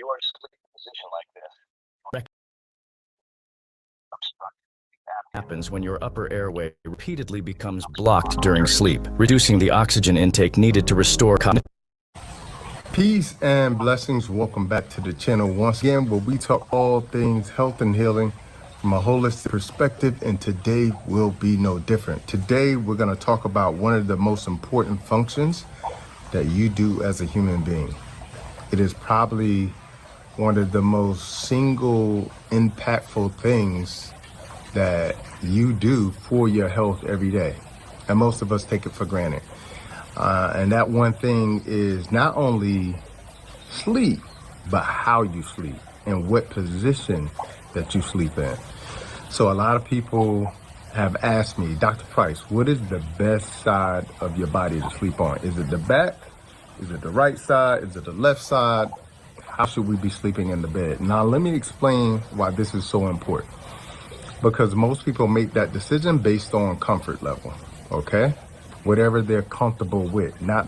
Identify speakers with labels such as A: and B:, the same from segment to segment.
A: You are asleep in a position like this.
B: Happens when your upper airway repeatedly becomes blocked during sleep, reducing the oxygen intake needed to restore cognitive.
C: Peace and blessings. Welcome back to the channel once again, where we talk all things health and healing from a holistic perspective, and today will be no different. Today we're going to talk about one of the most important functions that you do as a human being. It is probably one of the most single impactful things that you do for your health every day, and most of us take it for granted. And that one thing is not only sleep, but how you sleep and what position that you sleep in. So a lot of people have asked me, Dr. Price, what is the best side of your body to sleep on? Is it the back? Is it the right side? Is it the left side? How should we be sleeping in the bed? Now, let me explain why this is so important. Because most people make that decision based on comfort level, okay? Whatever they're comfortable with, not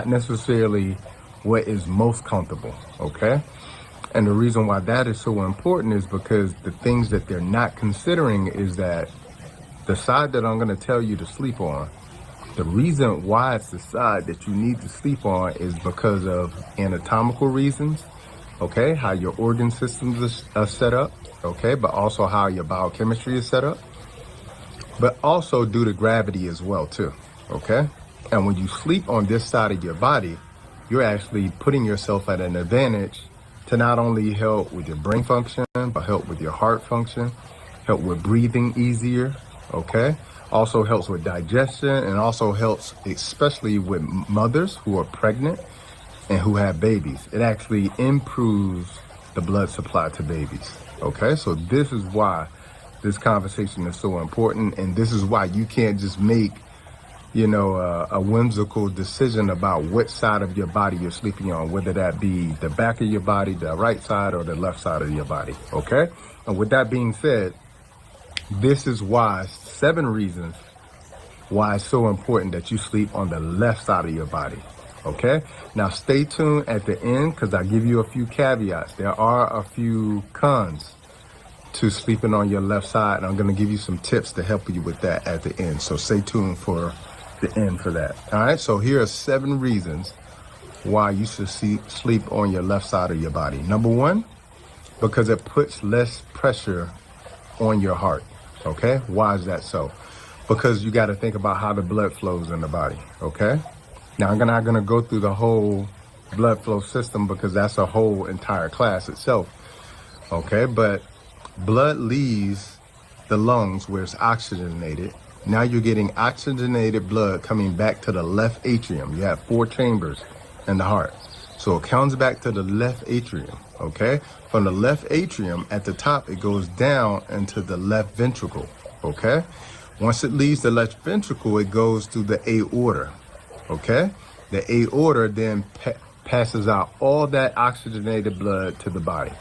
C: necessarily what is most comfortable, okay? And the reason why that is so important is because the things that they're not considering is that the side that I'm gonna tell you to sleep on, the reason why it's the side that you need to sleep on is because of anatomical reasons, okay? How your organ systems are set up, okay? But also how your biochemistry is set up, but also due to gravity as well too, okay? And when you sleep on this side of your body, you're actually putting yourself at an advantage to not only help with your brain function, but help with your heart function, help with breathing easier, okay? Also helps with digestion, and also helps especially with mothers who are pregnant and who have babies. It actually improves the blood supply to babies, okay? So this is why this conversation is so important, and this is why you can't just make, a whimsical decision about what side of your body you're sleeping on, whether that be the back of your body, the right side, or the left side of your body, okay? And with that being said, this is why 7 reasons why it's so important that you sleep on the left side of your body, okay? Now stay tuned at the end, because I'll give you a few caveats. There are a few cons to sleeping on your left side, and I'm going to give you some tips to help you with that at the end. So stay tuned for the end for that. All right, so here are 7 reasons why you should sleep on your left side of your body. Number 1, because it puts less pressure on your heart, okay? Why is that so? Because you got to think about how the blood flows in the body, okay? Now, I'm not going to go through the whole blood flow system because that's a whole entire class itself, okay? But blood leaves the lungs where it's oxygenated. Now you're getting oxygenated blood coming back to the left atrium. You have 4 chambers in the heart. So it comes back to the left atrium, okay? From the left atrium at the top, it goes down into the left ventricle, okay? Once it leaves the left ventricle, it goes to the aorta, okay? The aorta then passes out all that oxygenated blood to the body.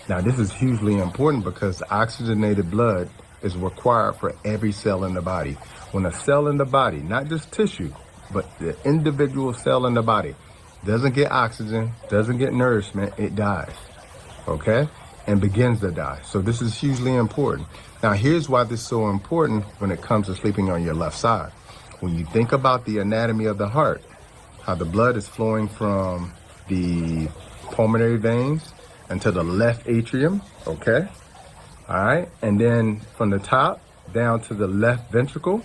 C: Now, this is hugely important because oxygenated blood is required for every cell in the body. When a cell in the body, not just tissue, but the individual cell in the body, doesn't get oxygen, doesn't get nourishment, it dies, okay? And begins to die. So this is hugely important. Now, here's why this is so important when it comes to sleeping on your left side. When you think about the anatomy of the heart, how the blood is flowing from the pulmonary veins into the left atrium, okay? All right, and then from the top down to the left ventricle,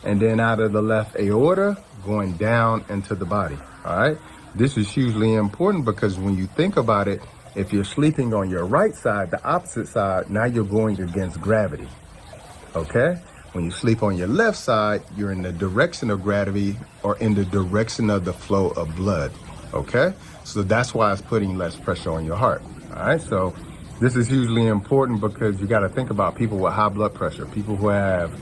C: and then out of the left aorta, going down into the body, all right? This is hugely important because when you think about it, if you're sleeping on your right side, the opposite side, now you're going against gravity, okay? When you sleep on your left side, you're in the direction of gravity or in the direction of the flow of blood, okay? So that's why it's putting less pressure on your heart, all right? So this is hugely important because you got to think about people with high blood pressure, people who have,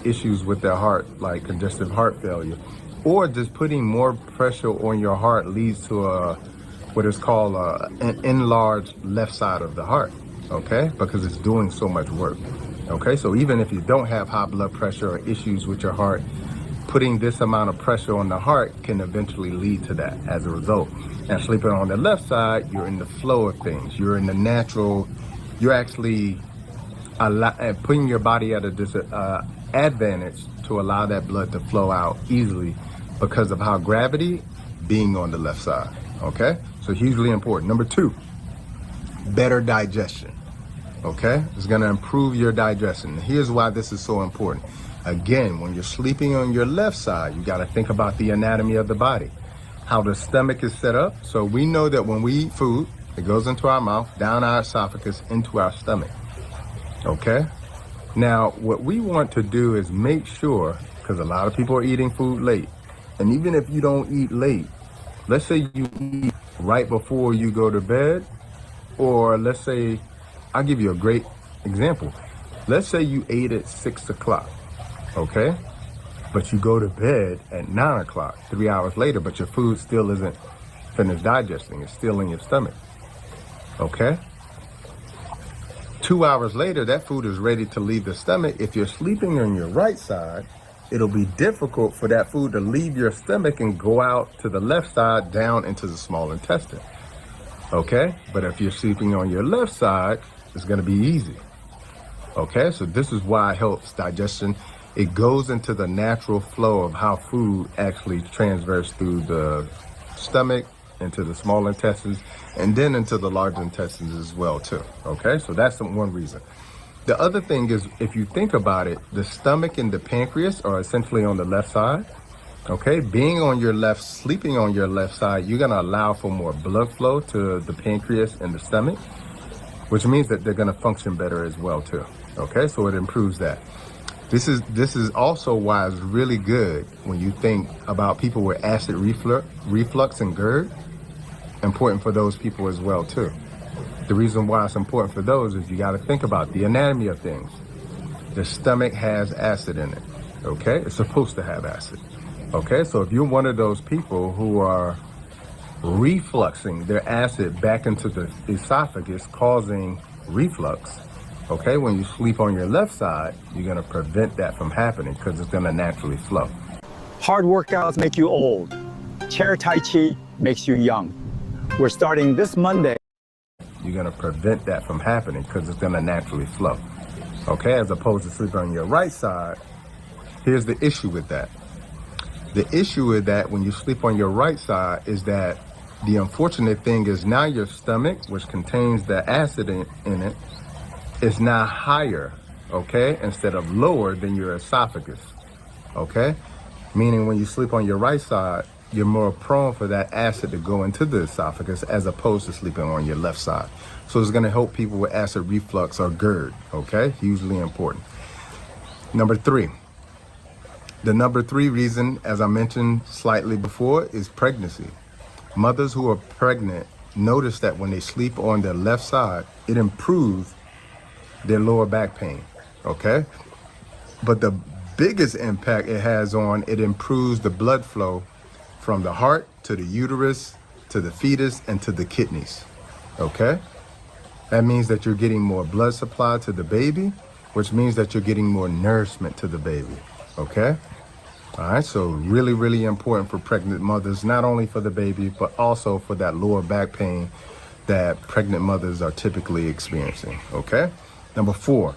C: issues with their heart, like congestive heart failure, or just putting more pressure on your heart leads to what is called an enlarged left side of the heart, okay? Because it's doing so much work, okay? So even if you don't have high blood pressure or issues with your heart, putting this amount of pressure on the heart can eventually lead to that as a result. And sleeping on the left side, you're in the flow of things. You're in the natural, you're actually putting your body at a disadvantage to allow that blood to flow out easily because of how gravity being on the left side, okay? So hugely important. Number 2, better digestion, okay? It's gonna improve your digestion. Here's why this is so important. Again, when you're sleeping on your left side, you gotta think about the anatomy of the body, how the stomach is set up. So we know that when we eat food, it goes into our mouth, down our esophagus, into our stomach, okay? Now, what we want to do is make sure, because a lot of people are eating food late, and even if you don't eat late, let's say you eat right before you go to bed, or let's say, I'll give you a great example. Let's say you ate at 6 o'clock, okay? But you go to bed at 9 o'clock, 3 hours later, but your food still isn't finished digesting. It's still in your stomach, okay? 2 hours later, that food is ready to leave the stomach. If you're sleeping on your right side, it'll be difficult for that food to leave your stomach and go out to the left side down into the small intestine, okay? But if you're sleeping on your left side, it's gonna be easy, okay? So this is why it helps digestion. It goes into the natural flow of how food actually transverses through the stomach, into the small intestines, and then into the large intestines as well too, okay? So that's the one reason. The other thing is, if you think about it, the stomach and the pancreas are essentially on the left side, okay? Being on your left, sleeping on your left side, you're gonna allow for more blood flow to the pancreas and the stomach, which means that they're gonna function better as well too, okay? So it improves that. This is also why it's really good when you think about people with acid reflux and GERD, important for those people as well too. The reason why it's important for those is you got to think about the anatomy of things. The stomach has acid in it, okay? It's supposed to have acid, okay? So if you're one of those people who are refluxing their acid back into the esophagus, causing reflux, okay, when you sleep on your left side, you're gonna prevent that from happening because it's gonna naturally flow.
D: Hard workouts make you old. Chair Tai Chi makes you young. We're starting this Monday.
C: You're gonna prevent that from happening because it's gonna naturally flow, okay? As opposed to sleeping on your right side, here's the issue with that. The issue with that when you sleep on your right side is that the unfortunate thing is now your stomach, which contains the acid in it, is now higher, okay, instead of lower than your esophagus, okay? Meaning when you sleep on your right side, you're more prone for that acid to go into the esophagus as opposed to sleeping on your left side. So it's gonna help people with acid reflux or GERD, okay? Hugely important. Number 3. The number 3 reason, as I mentioned slightly before, is pregnancy. Mothers who are pregnant notice that when they sleep on their left side, it improves their lower back pain, okay? But the biggest impact it has on, it improves the blood flow from the heart to the uterus, to the fetus, and to the kidneys, okay? That means that you're getting more blood supply to the baby, which means that you're getting more nourishment to the baby, okay? All right, so really, really important for pregnant mothers, not only for the baby, but also for that lower back pain that pregnant mothers are typically experiencing, okay? Number 4,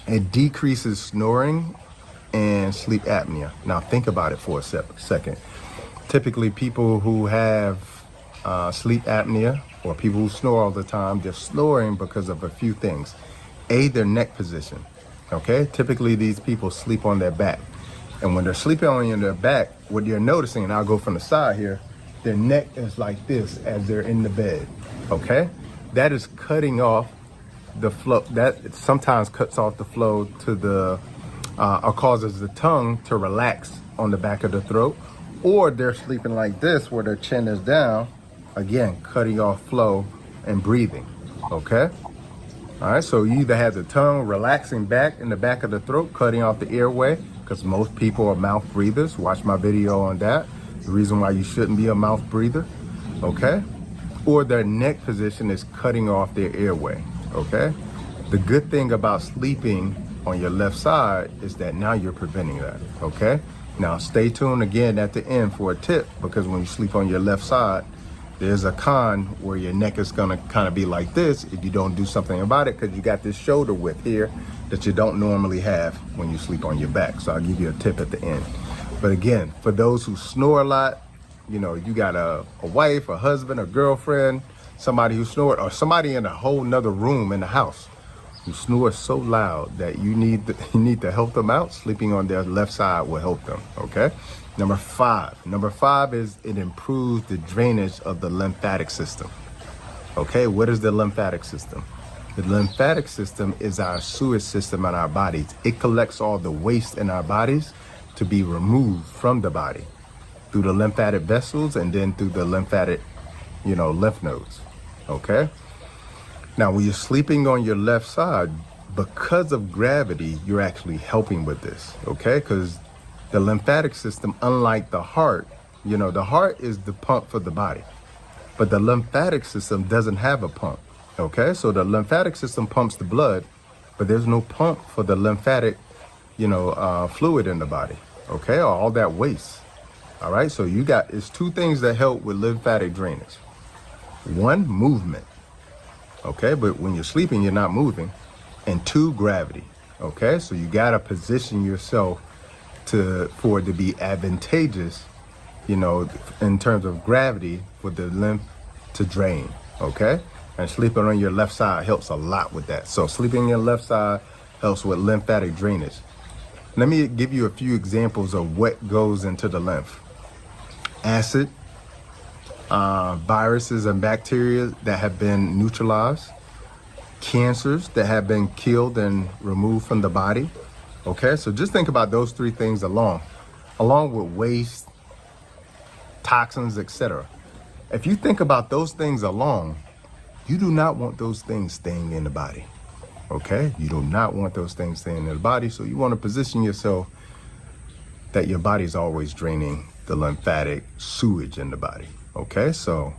C: it decreases snoring and sleep apnea. Now think about it for a second. Typically people who have sleep apnea or people who snore all the time, they're snoring because of a few things. A, their neck position, okay? Typically these people sleep on their back. And when they're sleeping on their back, what you're noticing, and I'll go from the side here, their neck is like this as they're in the bed, okay? That is cutting off the flow. That sometimes cuts off the flow to the, or causes the tongue to relax on the back of the throat. Or they're sleeping like this where their chin is down, again, cutting off flow and breathing, okay? All right, so you either have the tongue relaxing back in the back of the throat, cutting off the airway, because most people are mouth breathers. Watch my video on that. The reason why you shouldn't be a mouth breather, okay? Or their neck position is cutting off their airway, okay? The good thing about sleeping on your left side is that now you're preventing that, okay? Now stay tuned again at the end for a tip, because when you sleep on your left side, there's a con where your neck is gonna kind of be like this if you don't do something about it, because you got this shoulder width here that you don't normally have when you sleep on your back. So I'll give you a tip at the end. But again, for those who snore a lot, you know, you got a wife, a husband, a girlfriend, somebody who snored, or somebody in a whole nother room in the house who snores so loud that you need to help them out, sleeping on their left side will help them, okay? Number five is it improves the drainage of the lymphatic system. Okay, what is the lymphatic system? The lymphatic system is our sewage system in our bodies. It collects all the waste in our bodies to be removed from the body through the lymphatic vessels and then through the lymphatic, lymph nodes, okay? Now, when you're sleeping on your left side, because of gravity, you're actually helping with this, okay? Because the lymphatic system, unlike the heart, the heart is the pump for the body, but the lymphatic system doesn't have a pump, okay? So the lymphatic system pumps the blood, but there's no pump for the lymphatic, fluid in the body, okay? Or all that waste, all right? So it's two things that help with lymphatic drainage. One, movement, okay? But when you're sleeping, you're not moving. And two, gravity, okay? So you gotta position yourself for it to be advantageous, in terms of gravity for the lymph to drain, okay? And sleeping on your left side helps a lot with that. So sleeping on your left side helps with lymphatic drainage. Let me give you a few examples of what goes into the lymph. Acid, viruses and bacteria that have been neutralized, cancers that have been killed and removed from the body. Okay, so just think about those three things along with waste, toxins, etc. If you think about those things along, you do not want those things staying in the body. Okay, you do not want those things staying in the body. So you want to position yourself that your body is always draining the lymphatic sewage in the body. Okay, so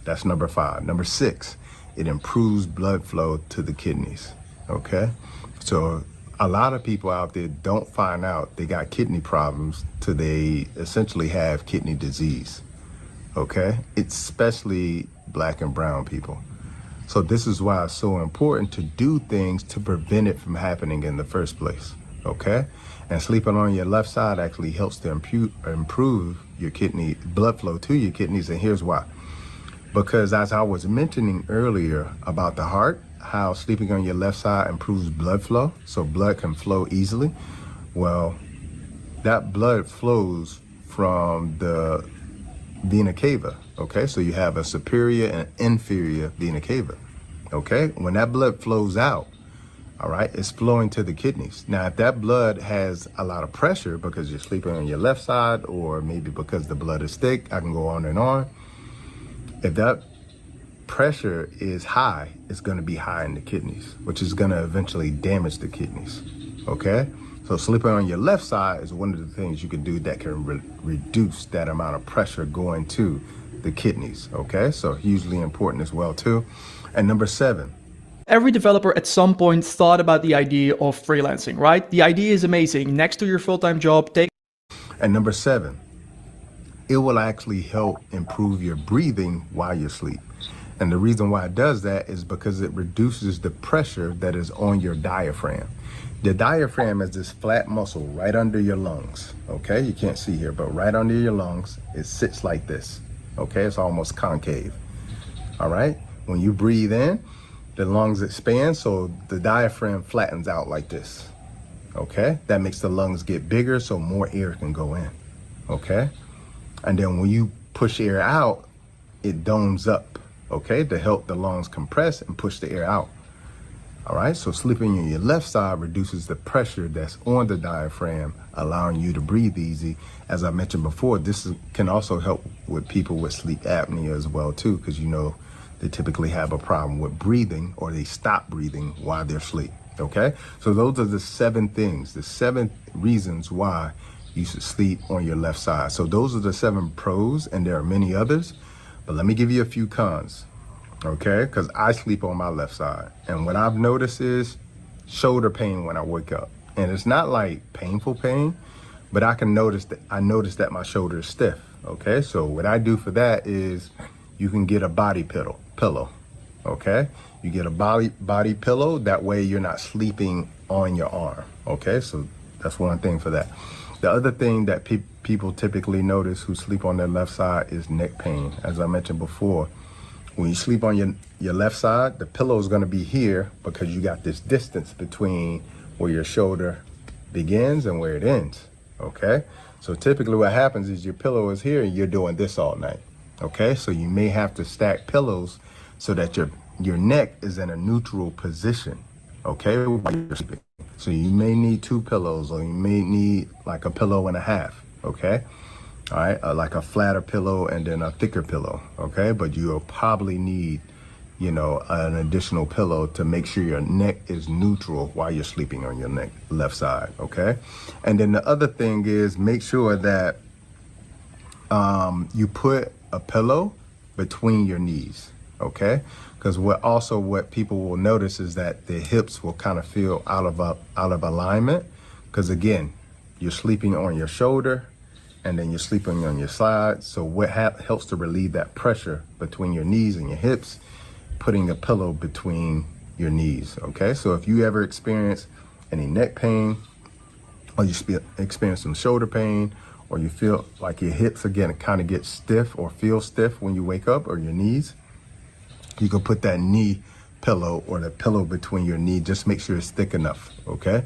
C: that's number 5. Number 6, it improves blood flow to the kidneys. Okay, so a lot of people out there don't find out they got kidney problems till they essentially have kidney disease. Okay, it's especially black and brown people. So this is why it's so important to do things to prevent it from happening in the first place. Okay, and sleeping on your left side actually helps to improve your kidney blood flow to your kidneys. And here's why. Because as I was mentioning earlier about the heart, how sleeping on your left side improves blood flow, so blood can flow easily. Well, that blood flows from the vena cava, okay? So you have a superior and inferior vena cava, okay? When that blood flows out, all right, it's flowing to the kidneys. Now, if that blood has a lot of pressure because you're sleeping on your left side, or maybe because the blood is thick, I can go on and on. If that pressure is high, it's going to be high in the kidneys, which is going to eventually damage the kidneys, okay? So sleeping on your left side is one of the things you can do that can reduce that amount of pressure going to the kidneys, okay? So hugely important as well too. And number 7.
E: Every developer at some point thought about the idea of freelancing, right? The idea is amazing. Next to your full-time job,
C: And number 7, it will actually help improve your breathing while you sleep. And the reason why it does that is because it reduces the pressure that is on your diaphragm. The diaphragm is this flat muscle right under your lungs, okay? You can't see here, but right under your lungs, it sits like this, okay? It's almost concave, all right? When you breathe in, the lungs expand, so the diaphragm flattens out like this, okay? That makes the lungs get bigger so more air can go in, okay? And then when you push air out, it domes up, okay, to help the lungs compress and push the air out. All right, so sleeping on your left side reduces the pressure that's on the diaphragm, allowing you to breathe easy. As I mentioned before, can also help with people with sleep apnea as well too, because they typically have a problem with breathing, or they stop breathing while they're asleep, okay? So those are the 7 things, the 7 reasons why you should sleep on your left side. So those are the 7 pros, and there are many others, but let me give you a few cons, okay? Because I sleep on my left side, and what I've noticed is shoulder pain when I wake up. And it's not like painful pain, but I notice that my shoulder is stiff. Okay, so what I do for that is you can get a body pillow. Okay, you get a body pillow. That way you're not sleeping on your arm. Okay, so that's one thing for that. The other thing that people typically notice who sleep on their left side is neck pain. As I mentioned before, when you sleep on your left side, the pillow is going to be here because you got this distance between where your shoulder begins and where it ends. Okay, so typically what happens is your pillow is here and you're doing this all night. Okay, so you may have to stack pillows so that your neck is in a neutral position. Okay, while you're sleeping. So you may need 2 pillows, or you may need like a pillow and a half. Okay, all right, like a flatter pillow and then a thicker pillow. Okay, but you'll probably need, you know, an additional pillow to make sure your neck is neutral while you're sleeping on your left side. Okay, and then the other thing is make sure that you put a pillow between your knees. Okay, because what people will notice is that the hips will kind of feel out of alignment, because again, you're sleeping on your shoulder and then you're sleeping on your side. So what helps to relieve that pressure between your knees and your hips, putting a pillow between your knees. Okay, so if you ever experience any neck pain, or you experience some shoulder pain, or you feel like your hips again kind of get stiff or feel stiff when you wake up, or your knees, you can put that knee pillow or the pillow between your knee. Just make sure it's thick enough. Okay,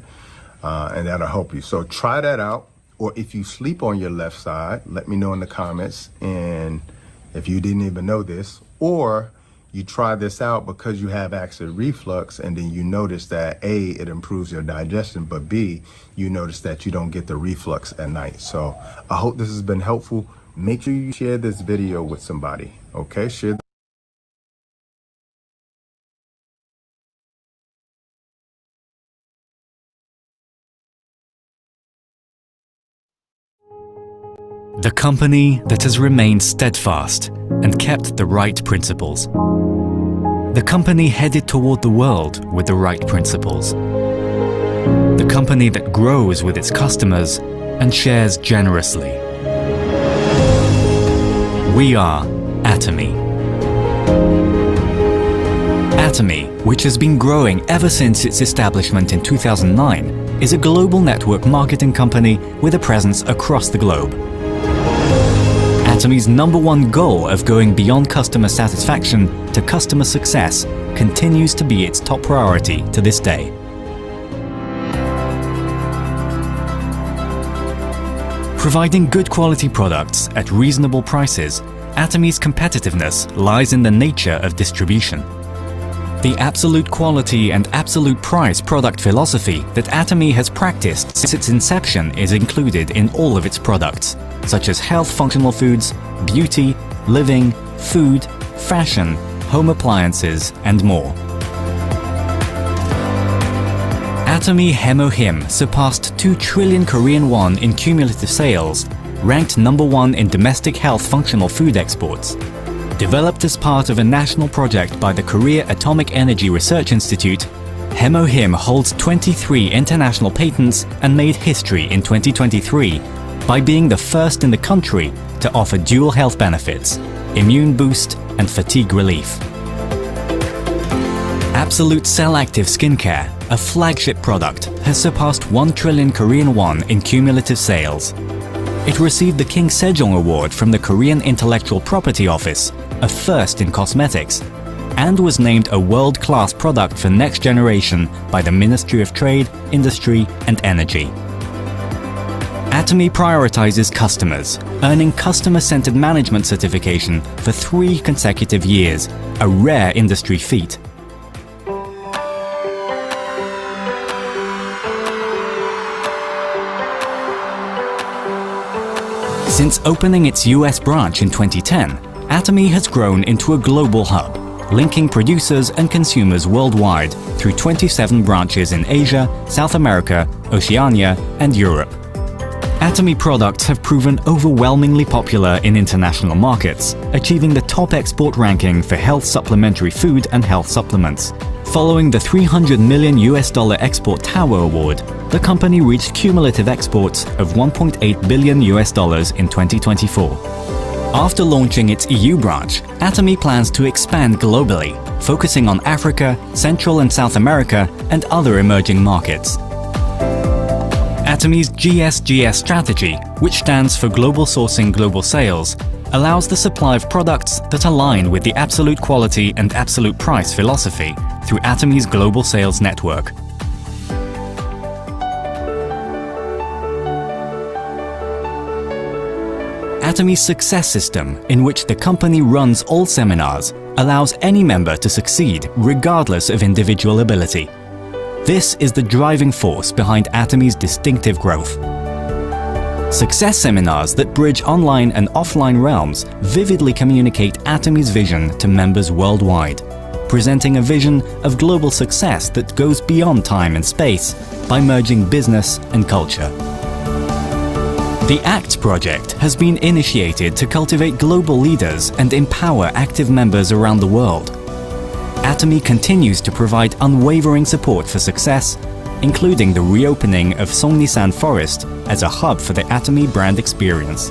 C: and that'll help you. So try that out. Or if you sleep on your left side, let me know in the comments. And if you didn't even know this, or you try this out because you have acid reflux, and then you notice that A, it improves your digestion, but B, you notice that you don't get the reflux at night. So I hope this has been helpful. Make sure you share this video with somebody. Okay, share.
F: The company that has remained steadfast and kept the right principles. The company headed toward the world with the right principles. The company that grows with its customers and shares generously. We are Atomy. Atomy, which has been growing ever since its establishment in 2009, is a global network marketing company with a presence across the globe. Atomy's #1 goal of going beyond customer satisfaction to customer success continues to be its top priority to this day. Providing good quality products at reasonable prices, Atomy's competitiveness lies in the nature of distribution. The absolute quality and absolute price product philosophy that Atomy has practiced since its inception is included in all of its products, such as health functional foods, beauty, living, food, fashion, home appliances, and more. Atomy Hemohim surpassed 2 trillion Korean won in cumulative sales, ranked #1 in domestic health functional food exports. Developed as part of a national project by the Korea Atomic Energy Research Institute, Hemohim holds 23 international patents and made history in 2023 by being the first in the country to offer dual health benefits, immune boost and fatigue relief. Absolute Cell Active Skincare, a flagship product, has surpassed 1 trillion Korean won in cumulative sales. It received the King Sejong Award from the Korean Intellectual Property Office, a first in cosmetics, and was named a world-class product for next generation by the Ministry of Trade, Industry and Energy. Atomy prioritizes customers, earning customer-centered management certification for 3 consecutive years, a rare industry feat. Since opening its US branch in 2010, Atomy has grown into a global hub, linking producers and consumers worldwide through 27 branches in Asia, South America, Oceania, and Europe. Atomy products have proven overwhelmingly popular in international markets, achieving the top export ranking for health supplementary food and health supplements, Following the $300 million Export Tower Award, the company reached cumulative exports of $1.8 billion in 2024. After launching its EU branch, Atomy plans to expand globally, focusing on Africa, Central and South America, and other emerging markets. Atomy's GSGS strategy, which stands for Global Sourcing Global Sales, allows the supply of products that align with the absolute quality and absolute price philosophy through Atomy's global sales network. Atomy's success system, in which the company runs all seminars, allows any member to succeed regardless of individual ability. This is the driving force behind Atomy's distinctive growth. Success seminars that bridge online and offline realms vividly communicate Atomy's vision to members worldwide, presenting a vision of global success that goes beyond time and space by merging business and culture. The ACT project has been initiated to cultivate global leaders and empower active members around the world. Atomy continues to provide unwavering support for success, including the reopening of Songnisan Forest as a hub for the Atomy brand experience.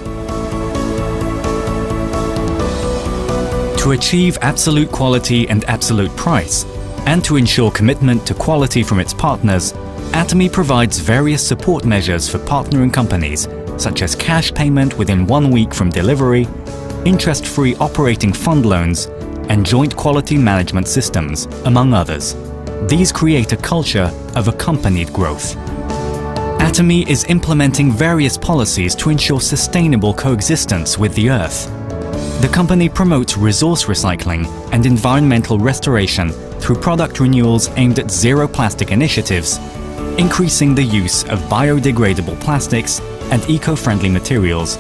F: To achieve absolute quality and absolute price, and to ensure commitment to quality from its partners, Atomy provides various support measures for partnering companies, such as cash payment within 1 week from delivery, interest-free operating fund loans, and joint quality management systems, among others. These create a culture of accompanied growth. Atomy is implementing various policies to ensure sustainable coexistence with the Earth. The company promotes resource recycling and environmental restoration through product renewals aimed at zero plastic initiatives, increasing the use of biodegradable plastics and eco-friendly materials,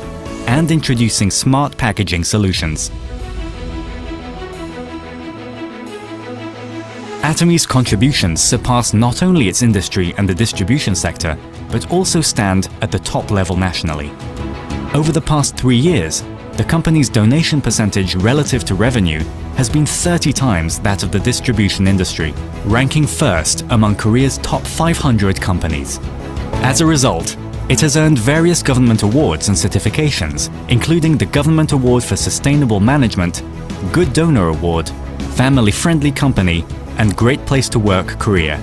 F: and introducing smart packaging solutions. Atomy's contributions surpass not only its industry and the distribution sector, but also stand at the top level nationally. Over the past 3 years, the company's donation percentage relative to revenue has been 30 times that of the distribution industry, ranking first among Korea's top 500 companies. As a result, it has earned various government awards and certifications, including the Government Award for Sustainable Management, Good Donor Award, Family Friendly Company, and Great Place to Work Korea.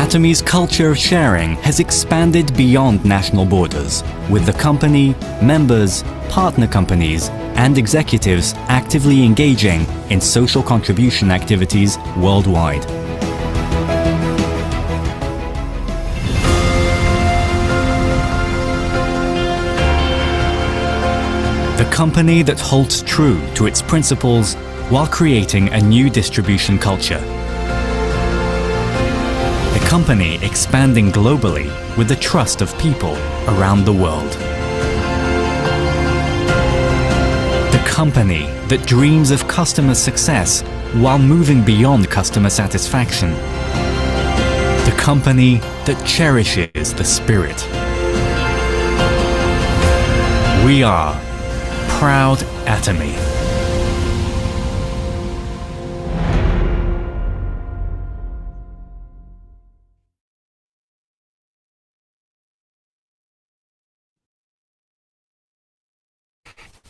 F: Atomy's culture of sharing has expanded beyond national borders, with the company, members, partner companies, and executives actively engaging in social contribution activities worldwide. The company that holds true to its principles while creating a new distribution culture. The company expanding globally with the trust of people around the world. The company that dreams of customer success while moving beyond customer satisfaction. The company that cherishes the spirit. We are Proud Atomy.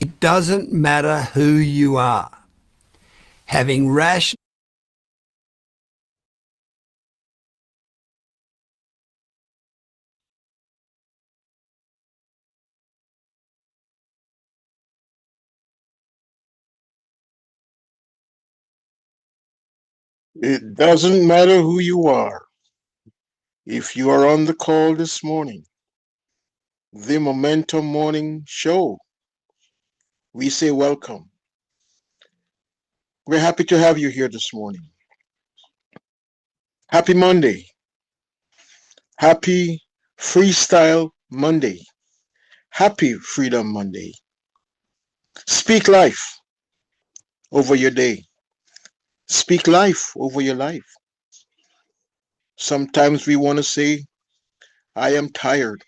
G: It doesn't matter who you are. Having rational
H: It doesn't matter who you are. If you are on the call this morning, the Momentum Morning Show, we say welcome. We're happy to have you here this morning. Happy Monday. Happy Freestyle Monday. Happy Freedom Monday. Speak life over your day. Speak life over your life. Sometimes we want to say, I am tired.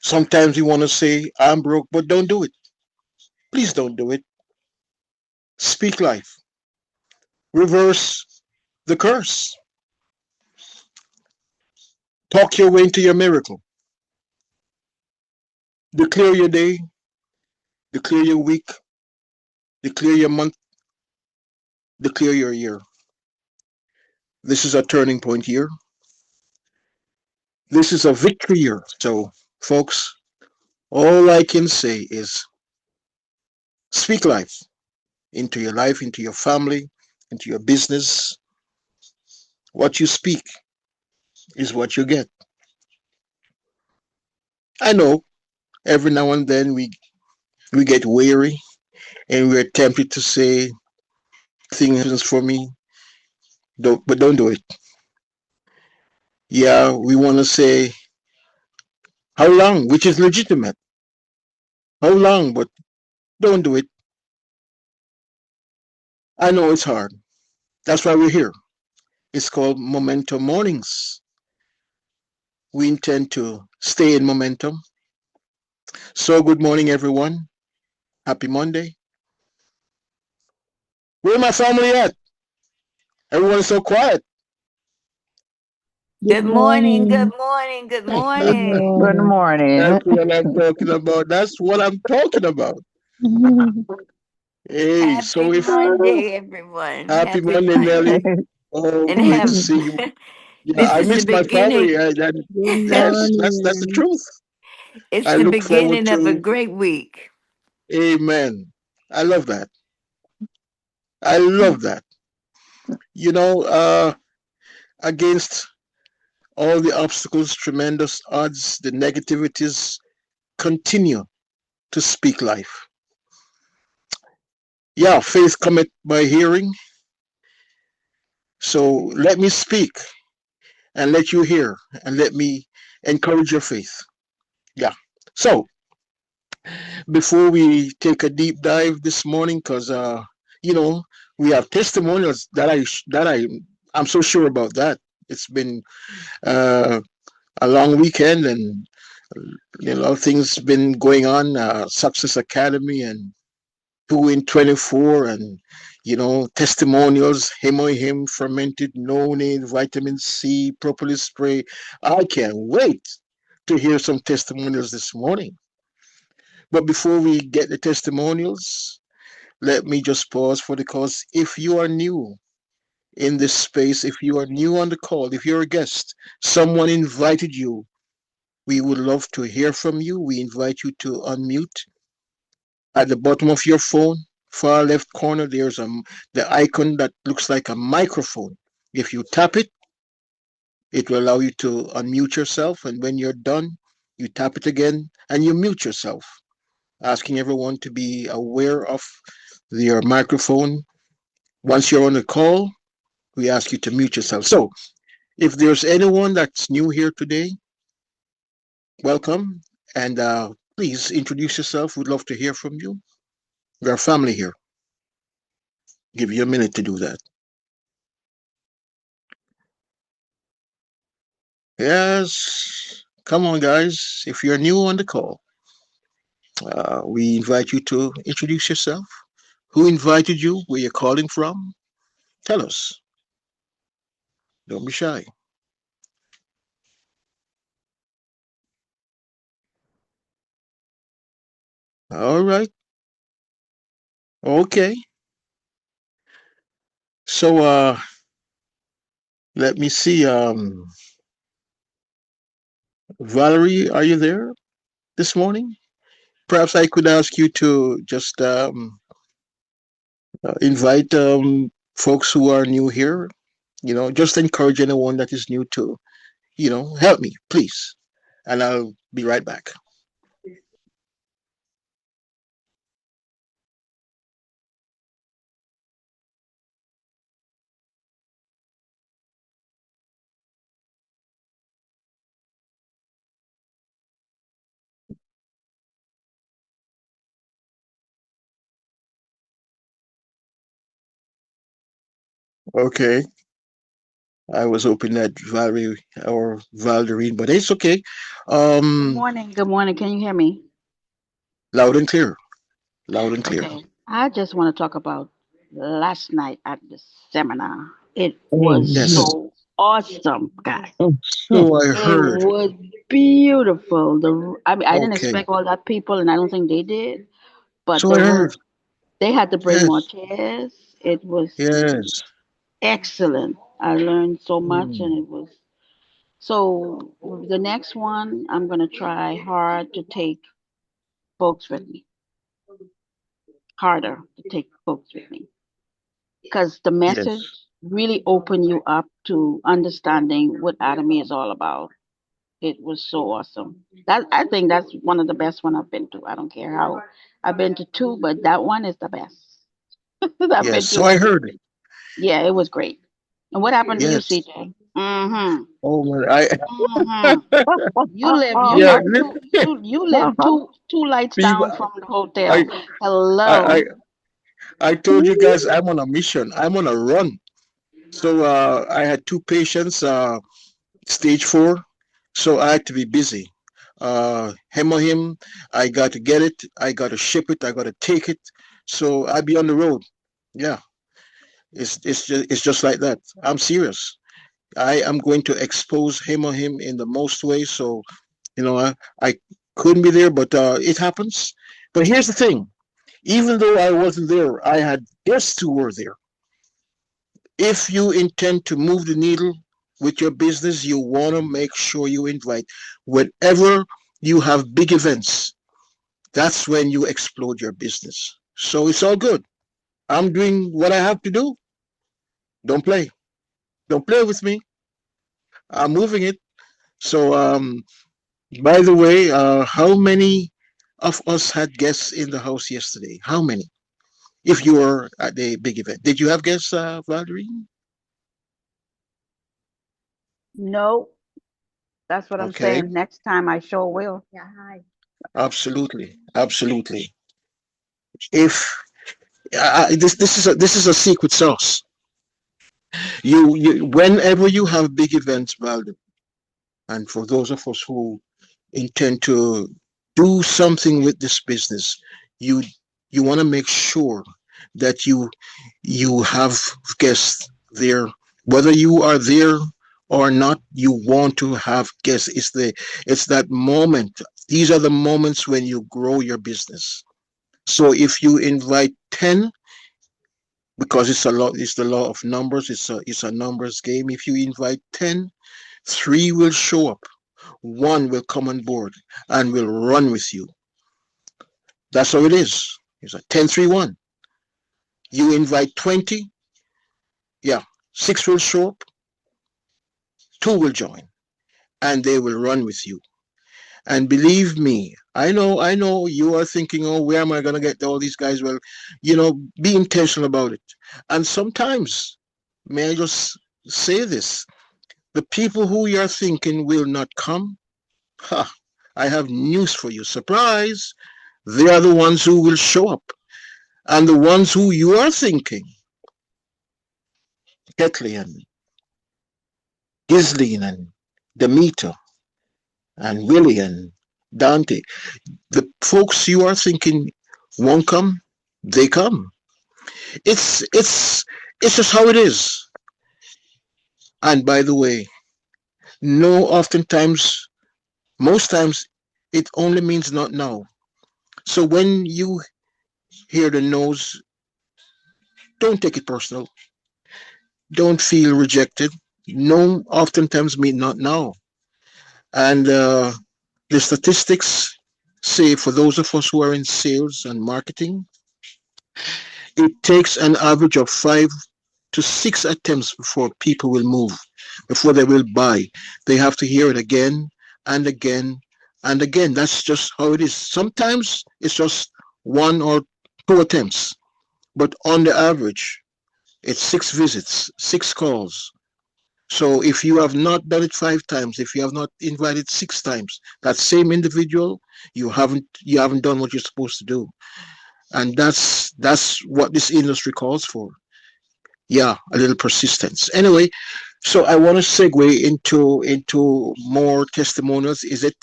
H: Sometimes we want to say, I'm broke, but don't do it. Please don't do it. Speak life. reverse the curse. Talk your way into your miracle. Declare your day, declare your week, declare your month, declare your year. This is a turning point year. This is a victory year. So, folks, all I can say is speak life into your life, into your family, into your business. What you speak is what you get. I know every now and then we get weary and we're tempted to say things happens for me, but don't do it. Yeah, we want to say how long, which is legitimate. How long, but don't do it. I know it's hard. That's why we're here. It's called Momentum Mornings. We intend to stay in momentum. So good morning, everyone. Happy Monday. Where my family at? Everyone is so quiet.
I: Good morning, good morning, good morning.
J: Good morning.
H: That's what I'm talking about. That's what I'm talking about. Hey,
I: Happy
H: so if
I: Monday, everyone.
H: happy Monday, Nelly. Oh,
I: And
H: great to see you. Yeah,
I: this
H: I
I: is the
H: miss my
I: beginning.
H: family. That's the truth.
I: It's
H: I
I: the
H: look forward
I: beginning of a
H: to.
I: great week.
H: Amen. I love that. I love that. You know, against all the obstacles, tremendous odds, the negativities, continue to speak life. Yeah, faith cometh by hearing. So let me speak and let you hear and let me encourage your faith. Yeah. So before we take a deep dive this morning, because you know, we have testimonials I'm so sure about that. It's been a long weekend, and a lot of things been going on. Success Academy and 2 in 24, and testimonials, him, fermented nonane, vitamin C, propolis spray. I can't wait to hear some testimonials this morning. But before we get the testimonials, let me just pause for the cause. If you are new in this space, if you are new on the call, if you're a guest, someone invited you, we would love to hear from you. We invite you to unmute. At the bottom of your phone, far left corner, there's the icon that looks like a microphone. If you tap it, it will allow you to unmute yourself. And when you're done, you tap it again and you mute yourself. Asking everyone to be aware of your microphone. Once you're on the call, we ask you to mute yourself. So if there's anyone that's new here today, welcome. And please introduce yourself. We'd love to hear from you. We're a family here. Give you a minute to do that. Yes. Come on, guys. If you're new on the call, we invite you to introduce yourself. Who invited you? Where you're calling from? Tell us. Don't be shy. All right. Okay. So let me see. Valerie, are you there this morning? Perhaps I could ask you to just invite folks who are new here. Just encourage anyone that is new to, help me, please. And I'll be right back. Okay. I was hoping that Valerie or Valderine, but it's okay.
J: Good morning. Good morning. Can you hear me?
H: Loud and clear. Loud and clear.
J: Okay. I just want to talk about last night at the seminar. It
H: Oh,
J: was
H: yes.
J: so awesome, guys.
H: So I
J: It
H: heard.
J: was beautiful. I mean, I didn't
H: Okay.
J: expect all that people, and I don't think they did. But
H: So I heard.
J: they had to bring
H: Yes.
J: more chairs. It was
H: Yes.
J: excellent. I learned so much,
H: Mm.
J: and it was so. The next one, I'm gonna try hard to take folks with me. Harder to take folks with me, because the
H: Yes.
J: message really opened you up to understanding what Atomy is all about. It was so awesome. I think that's one of the best one I've been to. I don't care how I've been to two, but that one is the best I've been
H: Yes. So
J: to.
H: I heard.
J: Yeah, it was great. And what happened to you,
H: Yes.
J: CJ? Mm-hmm.
H: Oh, well, I.
J: Mm-hmm. You
H: Yeah.
J: live you live two lights
H: Steve,
J: down from the hotel.
H: I,
J: Hello.
H: I told you guys I'm on a mission. I'm on a run. So I had two patients, stage 4. So I had to be busy. Hemohim, I got to get it. I got to ship it. I got to take it. So I be on the road. Yeah, it's just like that. I'm serious. I am going to expose Hemohim in the most ways. So I couldn't be there, but it happens. But here's the thing. Even though I wasn't there, I had guests who were there. If you intend to move the needle with your business, you want to make sure you invite. Whenever you have big events, that's when you explode your business. So it's all good. I'm doing what I have to do. Don't play. Don't play with me. I'm moving it. So, by the way, how many of us had guests in the house yesterday? How many? If you were at the big event, did you have guests, Valerie?
J: No, that's what I'm
H: Okay,
J: saying. Next time I sure will.
H: absolutely, absolutely. If this is a secret sauce. You whenever you have big events, Valdo, and for those of us who intend to do something with this business, you you want to make sure that you have guests there, whether you are there or not. You want to have guests. It's that moment. These are the moments when you grow your business. So if you invite 10, because it's the law of numbers, it's a numbers game. If you invite 10, 3 will show up, 1 will come on board and will run with you. That's how it is. It's a 10-3-1. You invite 20, yeah, 6 will show up, 2 will join, and they will run with you. And believe me, I know you are thinking, oh, where am I going to get all these guys? Well, be intentional about it. And sometimes, may I just say this, the people who you are thinking will not come, ha, I have news for you. Surprise! They are the ones who will show up. And the ones who you are thinking, Ketley and Ghislaine and Demeter and Willie and Dante, the folks you are thinking won't come, they come. It's just how it is. And by the way, no, oftentimes, most times, it only means not now. So when you hear the no's, don't take it personal. Don't feel rejected. No, oftentimes mean not now. And the statistics say for those of us who are in sales and marketing, it takes an average of 5 to 6 attempts before people will move, before they will buy. They have to hear it again and again and again. That's just how it is. Sometimes it's just 1 or 2 attempts, but on the average, it's 6 visits, 6 calls. So if you have not done it 5 times, if you have not invited 6 times, that same individual, you haven't done what you're supposed to do. And that's what this industry calls for. Yeah, a little persistence. Anyway, so I want to segue into more testimonials. Is it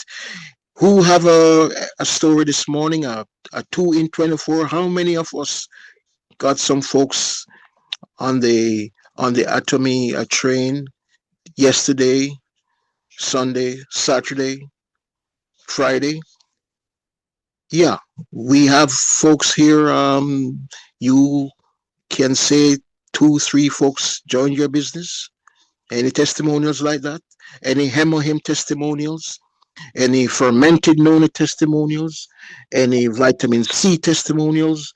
H: who have a story this morning? A 2 in 24. How many of us got some folks on the Atomy train yesterday, Sunday, Saturday, Friday. Yeah, we have folks here. You can say two, three folks join your business. Any testimonials like that? Any Hemohim testimonials? Any fermented nona testimonials? Any vitamin C testimonials?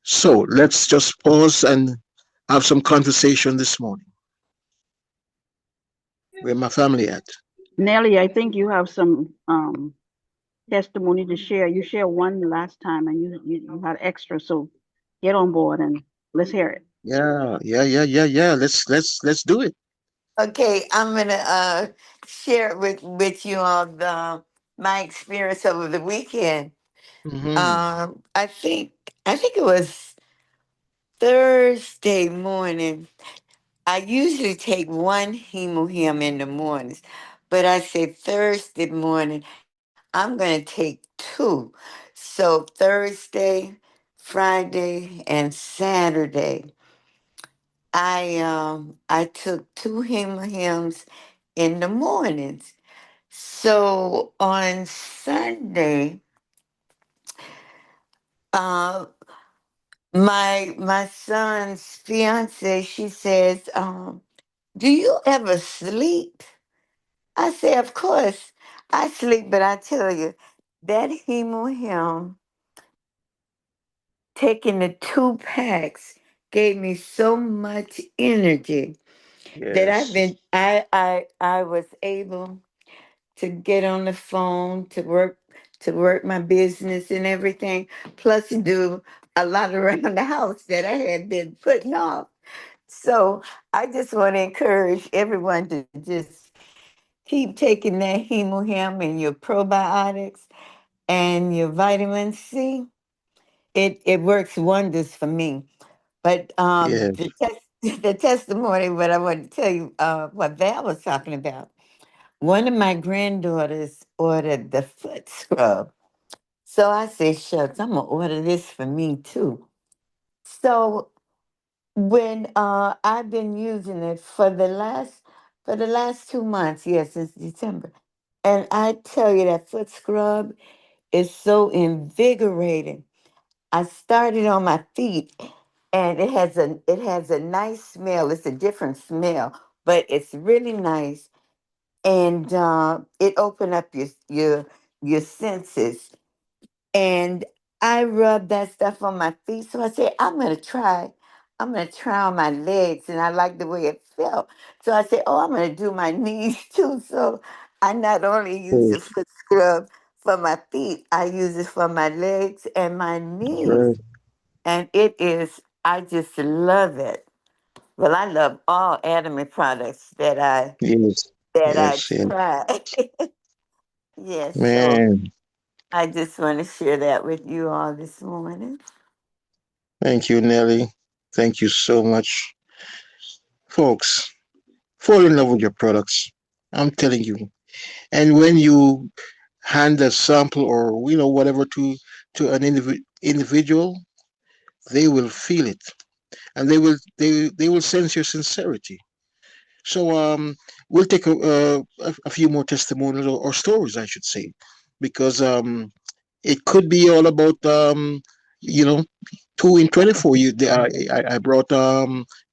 H: So let's just pause and have some conversation this morning. Where my family at?
J: Nelly, I think you have some testimony to share. You shared one last time and you had extra, so get on board and let's hear it.
H: Yeah. Let's do it.
I: Okay, I'm gonna share with you all my experience over the weekend. I think it was Thursday morning. I usually take one hemohim in the mornings, but I said Thursday morning I'm gonna take two. So Thursday, Friday, and Saturday, I took two hemohims in the mornings. So on Sunday, uh, my son's fiance, she says, "Do you ever sleep?" I say, "Of course, I sleep, but I tell you, that hemohim taking the 2 packs gave me so much energy that
H: Yes.
I: I was able to get on the phone to work my business and everything, plus do a lot around the house that I had been putting off. So I just want to encourage everyone to just keep taking that hemohim and your probiotics and your vitamin C. It works wonders for me. But
H: Yes.
I: the testimony, what I want to tell you, what Val was talking about. One of my granddaughters ordered the foot scrub. So I said, shucks, I'm gonna order this for me too. So when I've been using it for the last 2 months, yes, since December. And I tell you that foot scrub is so invigorating. I started on my feet and it has a nice smell. It's a different smell, but it's really nice and it opened up your senses. And I rubbed that stuff on my feet. So I said, I'm gonna try on my legs, and I like the way it felt. So I said, oh, I'm gonna do my knees too. So I not only use
H: Oh,
I: the foot scrub for my feet, I use it for my legs and my
H: that's
I: knees.
H: right.
I: And I just love it. Well, I love all anime products
H: Yes.
I: that I
H: Yes. Yes.
I: try. Yes, so
H: Man,
I: I just want to share that with you all this morning.
H: thank you, Nelly. Thank you so much. Folks, fall in love with your products. I'm telling you. And when you hand a sample or whatever to an individual, they will feel it and they will sense your sincerity. So we'll take a few more testimonials or stories, I should say, because it could be all about you know 2 in 24. I brought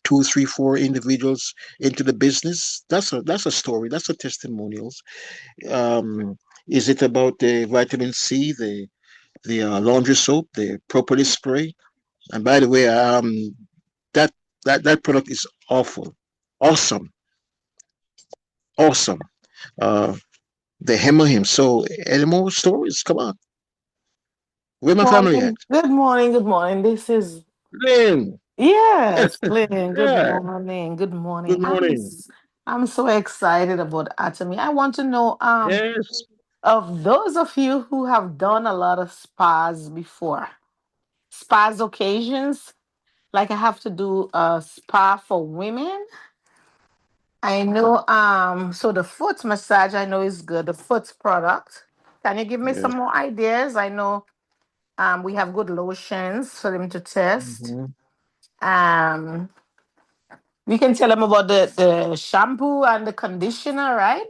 H: two, three, four individuals into the business. That's a story. That's a testimonials. Um, is it about the vitamin C, the laundry soap, the propolis spray? And by the way, that that product is awesome, awesome. Uh, the Hemohim. So, any more stories? Come on. Where my family at?
K: Morning. Good morning. Good morning. This is
H: Lynn.
K: yes, Lynn. Good
H: Yeah.
K: morning. Good morning.
H: Good morning.
K: I'm so excited about Atomy. I want to know
H: Yes.
K: of those of you who have done a lot of spas before, spas occasions, like I have to do a spa for women. I know so the foot massage I know is good, the foot product. Can you give me
H: Yes.
K: some more ideas? I know We have good lotions for them to test.
H: Mhm.
K: Um, we can tell them about the shampoo and the conditioner, right?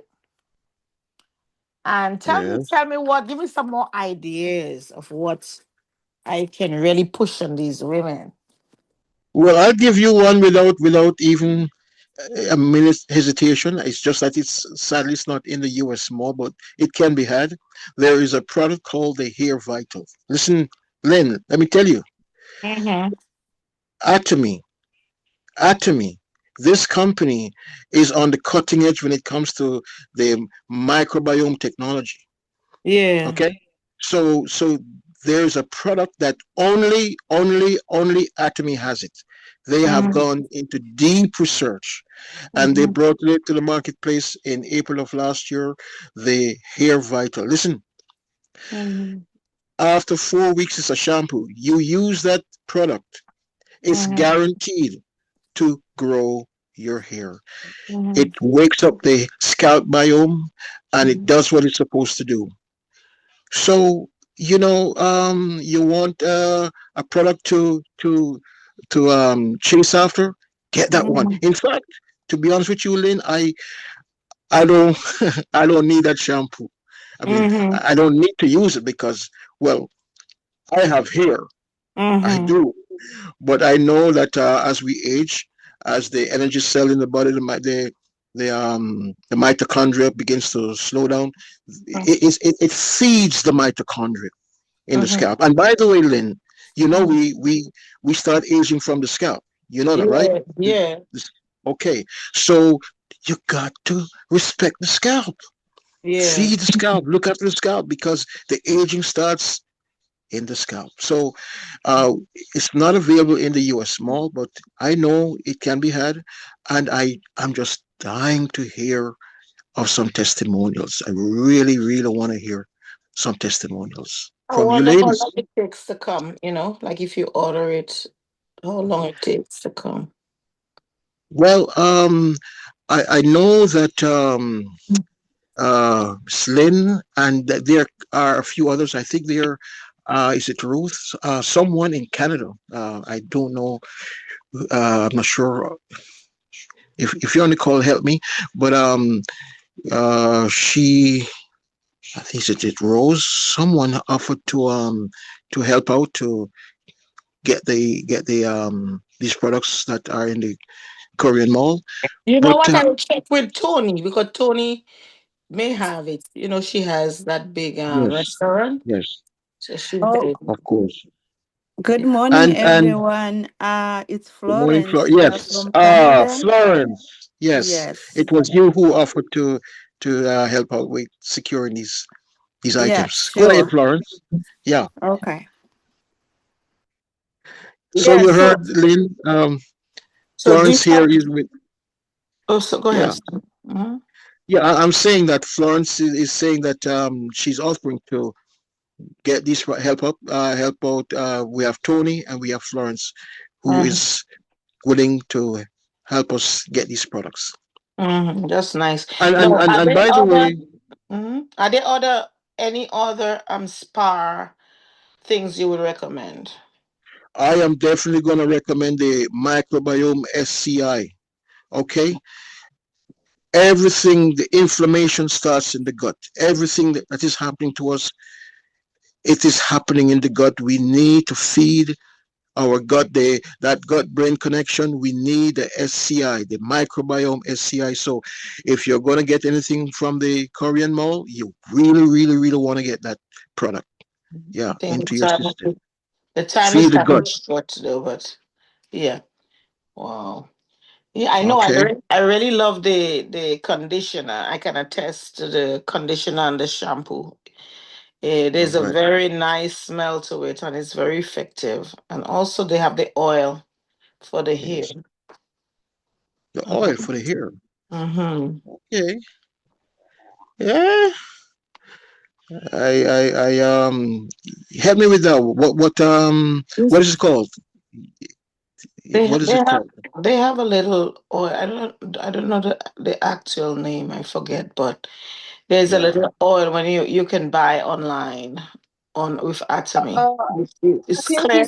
K: And
H: Yes.
K: tell me what, give me some more ideas of what I can really push on these women.
H: Well, I'll give you one without even a minute's hesitation. It's just that it's sadly it's not in the US more, but it can be had. There is a product called the Hair Vital. Listen, Lynn, let me tell you,
K: Mm-hmm.
H: Atomy, Atomy. This company is on the cutting edge when it comes to the microbiome technology.
K: Yeah.
H: Okay, so there's a product that only Atomy has it. They have
K: Mm-hmm.
H: gone into deep research and they
K: Mm-hmm.
H: brought it to the marketplace in April of last year. The Hair Vital. Listen,
K: Mm-hmm.
H: after 4 weeks, it's a shampoo. You use that product, it's
K: Mm-hmm.
H: guaranteed to grow your hair.
K: Mm-hmm.
H: It wakes up the scalp biome and it does what it's supposed to do. So, you want a product to chase after, get that one.
K: Mm-hmm.
H: In fact, to be honest with you, Lynn, I don't I don't need that shampoo. I mean,
K: Mm-hmm.
H: I don't need to use it because, well, I have hair. I
K: Mm-hmm.
H: do, but I know that as we age, as the energy cell in the body, the mitochondria begins to slow down. It feeds the mitochondria in the
K: Mm-hmm.
H: scalp. And by the way, Lynn, we start aging from the scalp. You know that, right?
K: Yeah. Yeah.
H: Okay, so you got to respect the scalp.
K: Yeah.
H: Feed the scalp. Look after the scalp because the aging starts in the scalp. So it's not available in the US mall, but I know it can be had, and I'm just dying to hear of some testimonials. I really, really want to hear some testimonials
K: I
H: from you
K: wonder how
H: ladies.
K: long it takes to come, like if you order it, how long it takes to come.
H: Well, I know that Slyn and there are a few others. I think there is it Ruth? Someone in Canada. I don't know. I'm not sure if you're on the call. Help me. But she, I think it Rose. Someone offered to help out to get the these products that are in the Korean mall.
K: You know
H: But
K: what? I will check with Tony because Tony may have it. She has that big
H: yes,
K: restaurant.
H: yes,
K: So she
L: Oh,
K: did.
H: of course.
L: good morning,
H: And
L: everyone. It's
H: good morning,
L: Florence here
H: Yes,
L: from Canada.
H: Florence. Yes,
L: Yes.
H: it was you who offered to help out with securing these
L: Yeah,
H: items. Go ahead,
L: sure.
H: Florence. Yeah.
L: Okay.
H: So
K: Yeah.
H: you
K: So
H: heard, Lynn.
K: so
H: Florence
K: this.
H: here is with.
K: Oh, so go ahead.
H: Yeah,
K: Mhm.
H: yeah. I'm saying that Florence is saying that she's offering to get this help out. We have Tony and we have Florence, who
K: Mhm.
H: is willing to help us get these products.
K: Mhm. That's nice.
H: And and
K: No,
H: and,
K: are
H: and
K: they
H: by the
K: other?
H: way,
K: Are there any other spa things you would recommend?
H: I am definitely going to recommend the microbiome SCI. Okay, everything, the inflammation starts in the gut. Everything that is happening to us, it is happening in the gut. We need to feed our gut, that gut brain connection. We need the SCI, the microbiome SCI. So if you're going to get anything from the Korean mall, you really, really, really want to get that product,
K: I
H: yeah,
K: think
H: into your system.
K: the time is
H: Feed the
K: kind
H: gut.
K: of short though, but yeah. Wow. Yeah, I know.
H: Okay.
K: I really love the conditioner. I can attest to the conditioner and the shampoo.
H: All
K: There's a
H: right.
K: very nice smell to it, and it's very effective. And also, they have the oil for the hair.
H: Yes. The oil for the hair.
K: Mm-hmm.
H: Okay. Yeah. I help me with that. What is it called?
K: They
H: What is
K: they
H: it
K: have
H: called?
K: they have a little oil. I don't know the actual name. I forget, but there's a
H: Yeah.
K: little oil when you can buy online. on with Atomy.
M: I
K: It's
M: think
K: clear.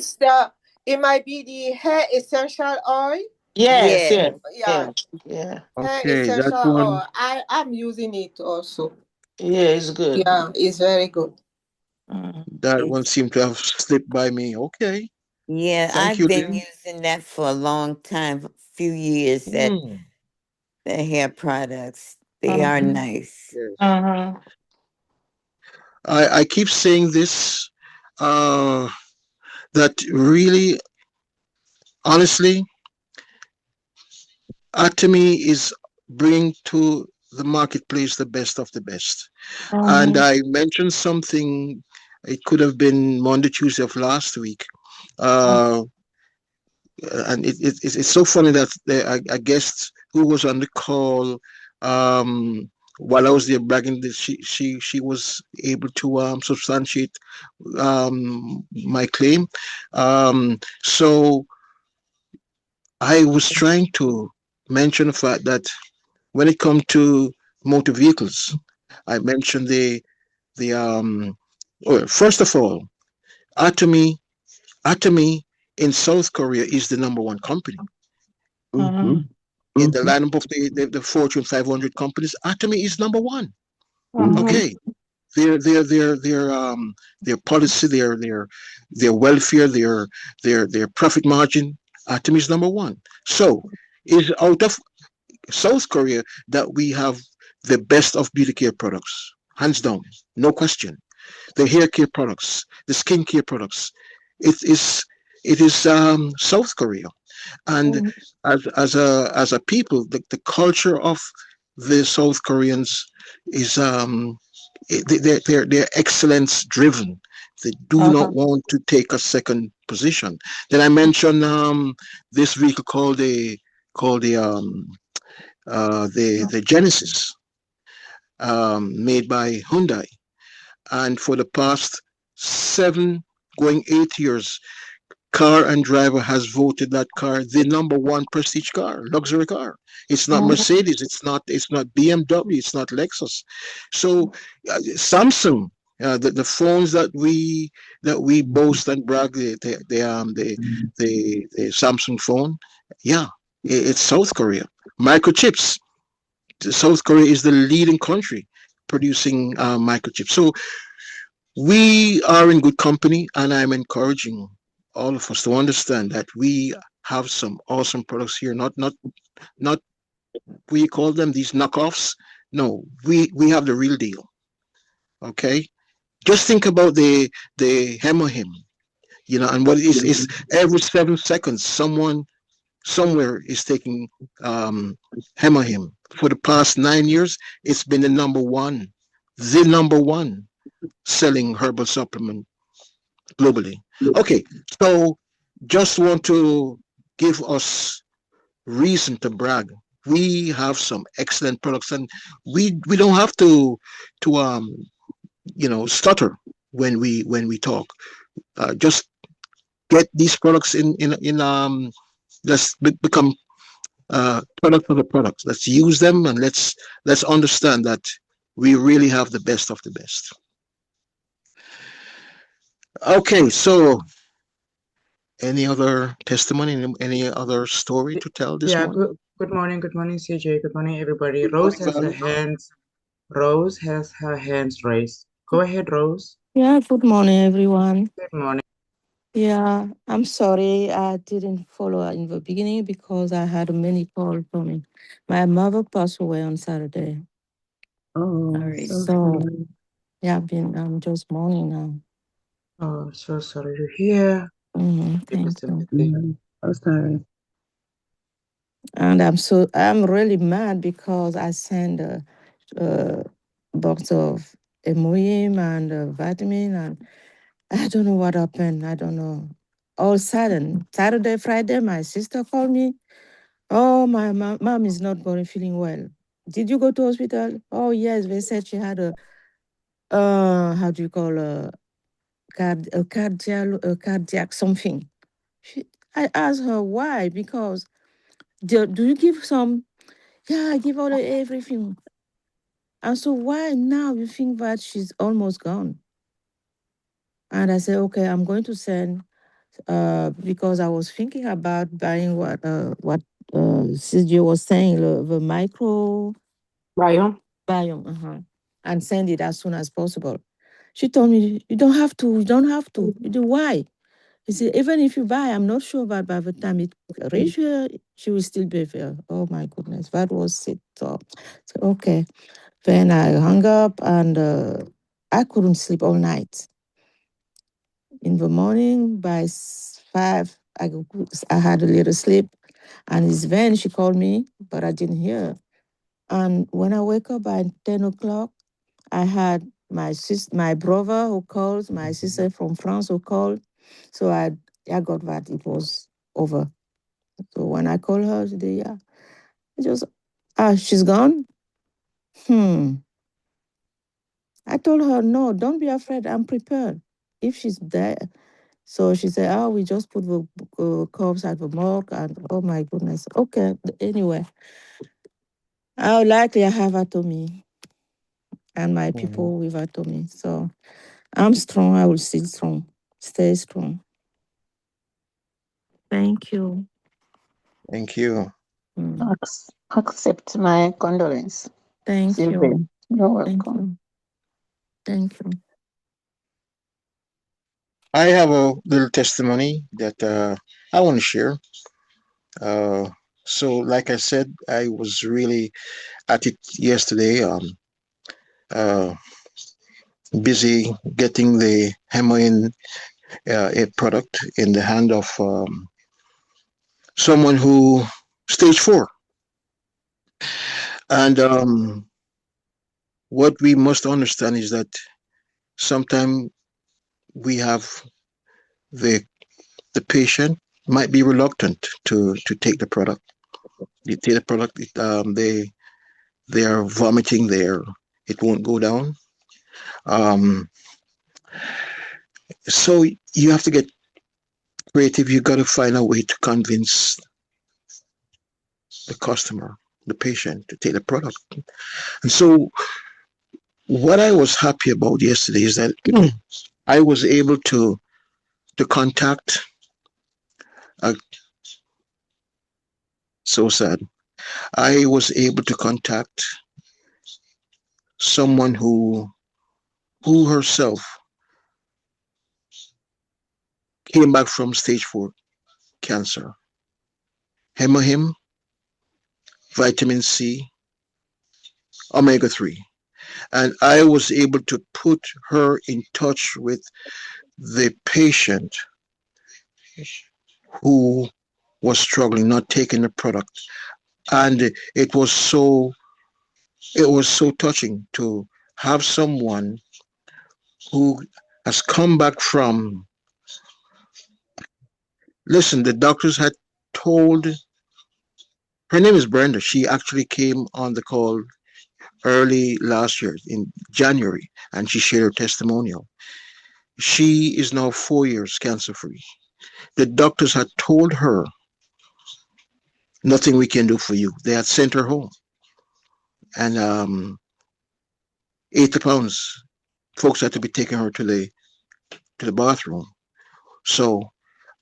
M: it might be the hair essential oil.
K: Yes,
I: Yeah.
K: yeah.
M: Hair
H: Okay, that
M: essential
H: one.
M: oil. I'm using it also.
K: Yeah, it's good.
M: Yeah, it's very good.
H: That one seemed to have slipped by me. Okay.
I: Yeah,
H: Thank
I: I've
H: you,
I: been
H: dear.
I: using that for a long time, a few years, that
H: Hmm.
I: the hair products. They are nice.
H: Yes. I keep saying this, that really, honestly, Atomy is bringing to the marketplace the best of the best. And I mentioned something, it could have been Monday, Tuesday of last week. Uh, and it's so funny that a guest who was on the call, while I was there bragging, that she was able to substantiate my claim. So I was trying to mention the fact that when it comes to motor vehicles, I mentioned well, first of all, Atomy Atomy in South Korea is the number one company. In the lineup of the Fortune 500 companies, Atomy is number one. Okay, their policy, their welfare, their profit margin, Atomy is number one. So it's out of South Korea that we have the best of beauty care products, hands down, no question. The hair care products, the skin care products, it is South Korea. And as a people, the culture of the South Koreans is they're excellence driven. They do not want to take a second position. Then I mentioned this vehicle called the Genesis, made by Hyundai, and for the past 7 going 8 years, Car and Driver has voted that car the number one prestige car, luxury car. It's not Mercedes, it's not BMW, it's not Lexus. So Samsung, the phones that we boast and brag, the Samsung phone, yeah, it's South Korea. Microchips, South Korea is the leading country producing microchips. So we are in good company, and I'm encouraging all of us to understand that we have some awesome products here. Not we call them these knockoffs. No, we have the real deal. Okay, just think about the Hemohim, and what it is every 7 seconds someone somewhere is taking Hemohim. For the past 9 years, it's been the number one selling herbal supplement globally. Okay, so just want to give us reason to brag. We have some excellent products, and we don't have to stutter when we talk. Just get these products in. Let's become product for the products. Let's use them, and let's understand that we really have the best of the best. Okay, so any other testimony, any other story to tell this morning?
N: Good morning, CJ. Good morning, everybody. Rose has her hands raised. Go ahead, Rose.
L: Yeah, good morning, everyone.
N: Good morning.
L: Yeah, I'm sorry I didn't follow in the beginning because I had many calls coming. My mother passed away on Saturday.
N: Oh,
L: Sorry.
N: so
L: So,
N: sorry.
L: yeah, I'm just mourning now.
N: Oh, so sorry to hear.
L: Thank you.
N: So sorry.
L: And I'm really mad because I sent a box of Emoyim and vitamin, and I don't know what happened. I don't know. All of a sudden, Saturday, Friday, my sister called me. Oh, my mom is not going, feeling well. Did you go to hospital? Oh, yes. They said she had how do you call cardiac something. I asked her why, because do you give some? Yeah, I give all everything. And so why now you think that she's almost gone? And I said, okay, I'm going to send, because I was thinking about buying what CJ was saying, the micro biome, and send it as soon as possible. She told me, you don't have to. You do why? He said, even if you buy, I'm not sure that by the time it reach her, she will still be there. Oh my goodness, that was it. So okay. Then I hung up and I couldn't sleep all night. In the morning by 5, I had a little sleep. And it's then she called me, but I didn't hear. And when I wake up by 10 o'clock, I had my brother who called, my sister from France who called. So I got that it was over. So when I called her today, yeah, it just, she's gone. I told her, no, don't be afraid. I'm prepared. If she's there. So she said, oh, we just put the corpse at the morgue. And oh my goodness. Okay. Anyway, how likely I have atomy and my people with atomy. So I'm strong. I will stay strong. Stay strong. Thank you.
H: Thank you.
I: Accept my condolence.
L: Thank
I: Sylvia.
L: you.
I: You're welcome.
L: Thank you.
H: I have a little testimony that I want to share. So, like I said, I was really at it yesterday. Busy getting the hemoin a product in the hand of someone who stage 4. And what we must understand is that sometimes we have the patient might be reluctant to take the product. You take the product, they are vomiting there. It won't go down. So you have to get creative. You got to find a way to convince the customer, the patient, to take the product. And so what I was happy about yesterday is that I was able to contact so sad. I was able to contact someone who herself came back from stage 4 cancer. Hemohim, vitamin C, omega-3. And I was able to put her in touch with the patient who was struggling, not taking the product. And it was so touching to have someone who has come back from, listen, the doctors had told, her name is Brenda. She actually came on the call early last year in January, and she shared her testimonial. She is now 4 years cancer free. The doctors had told her, nothing we can do for you. They had sent her home. And 80 pounds, folks had to be taking her to the bathroom. So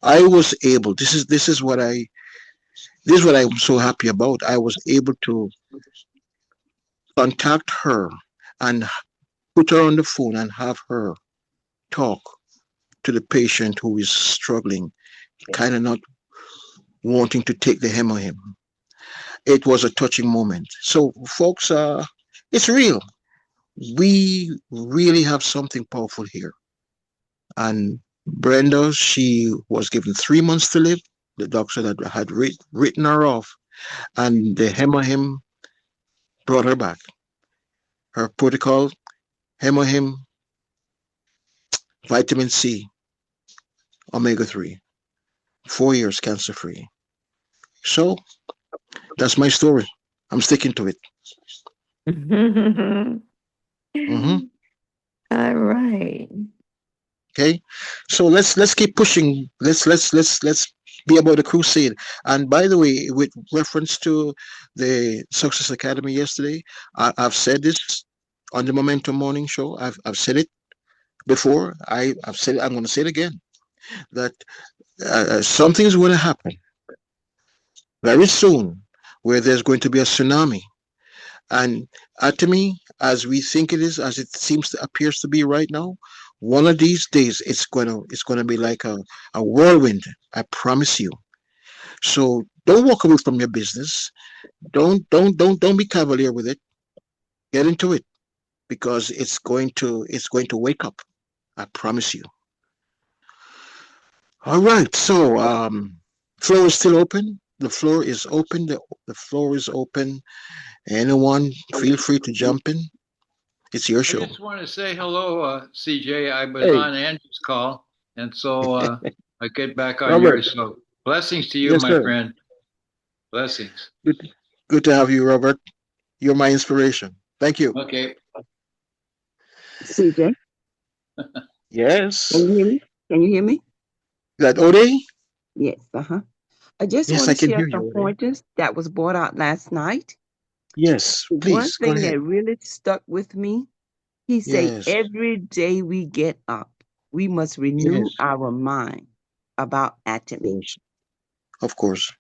H: I was able, this is what I'm so happy about. I was able to contact her and put her on the phone and have her talk to the patient who is struggling, kind of not wanting to take the hemohim. It was a touching moment. So folks, it's real. We really have something powerful here. And Brenda, she was given 3 months to live. The doctor had written her off, and the hemohim brought her back. Her protocol, hemohim, vitamin C, omega-3, 4 years cancer free. So that's my story. I'm sticking to it.
I: All right.
H: Okay, so let's keep pushing. Let's be about the crusade. And by the way, with reference to the Success Academy yesterday, I've said this on the Momentum Morning Show. I've said it before. I've said it, I'm going to say it again, that something's going to happen very soon where there's going to be a tsunami. And to me, as we think it is, as it appears to be right now, one of these days it's gonna be like a whirlwind. I promise you. So don't walk away from your business. Don't be cavalier with it. Get into it because it's going to wake up. I promise you. All right. So floor is still open. The floor is open. The floor is open. Anyone, feel free to jump in. It's your show.
O: I just want to say hello, CJ. I was
H: Hey.
O: on Andrew's call, and so I get back on
H: Robert.
O: yours. So blessings to you,
H: Yes,
O: my
H: sir.
O: friend. Blessings.
H: Good to have you, Robert. You're my inspiration. Thank you.
O: Okay.
J: CJ,
H: Yes.
J: can you hear me? Can you hear me?
H: That Ode?
J: Yes. I just
H: Yes,
J: want
H: I
J: to
H: can
J: share
H: hear
J: some
H: you, Ode.
J: pointers that was brought out last night.
H: Yes,
J: One
H: please go
J: thing
H: ahead.
J: that really stuck with me, he said,
H: Yes.
J: every day we get up, we must renew
H: Yes.
J: our mind about atomy.
H: Of course.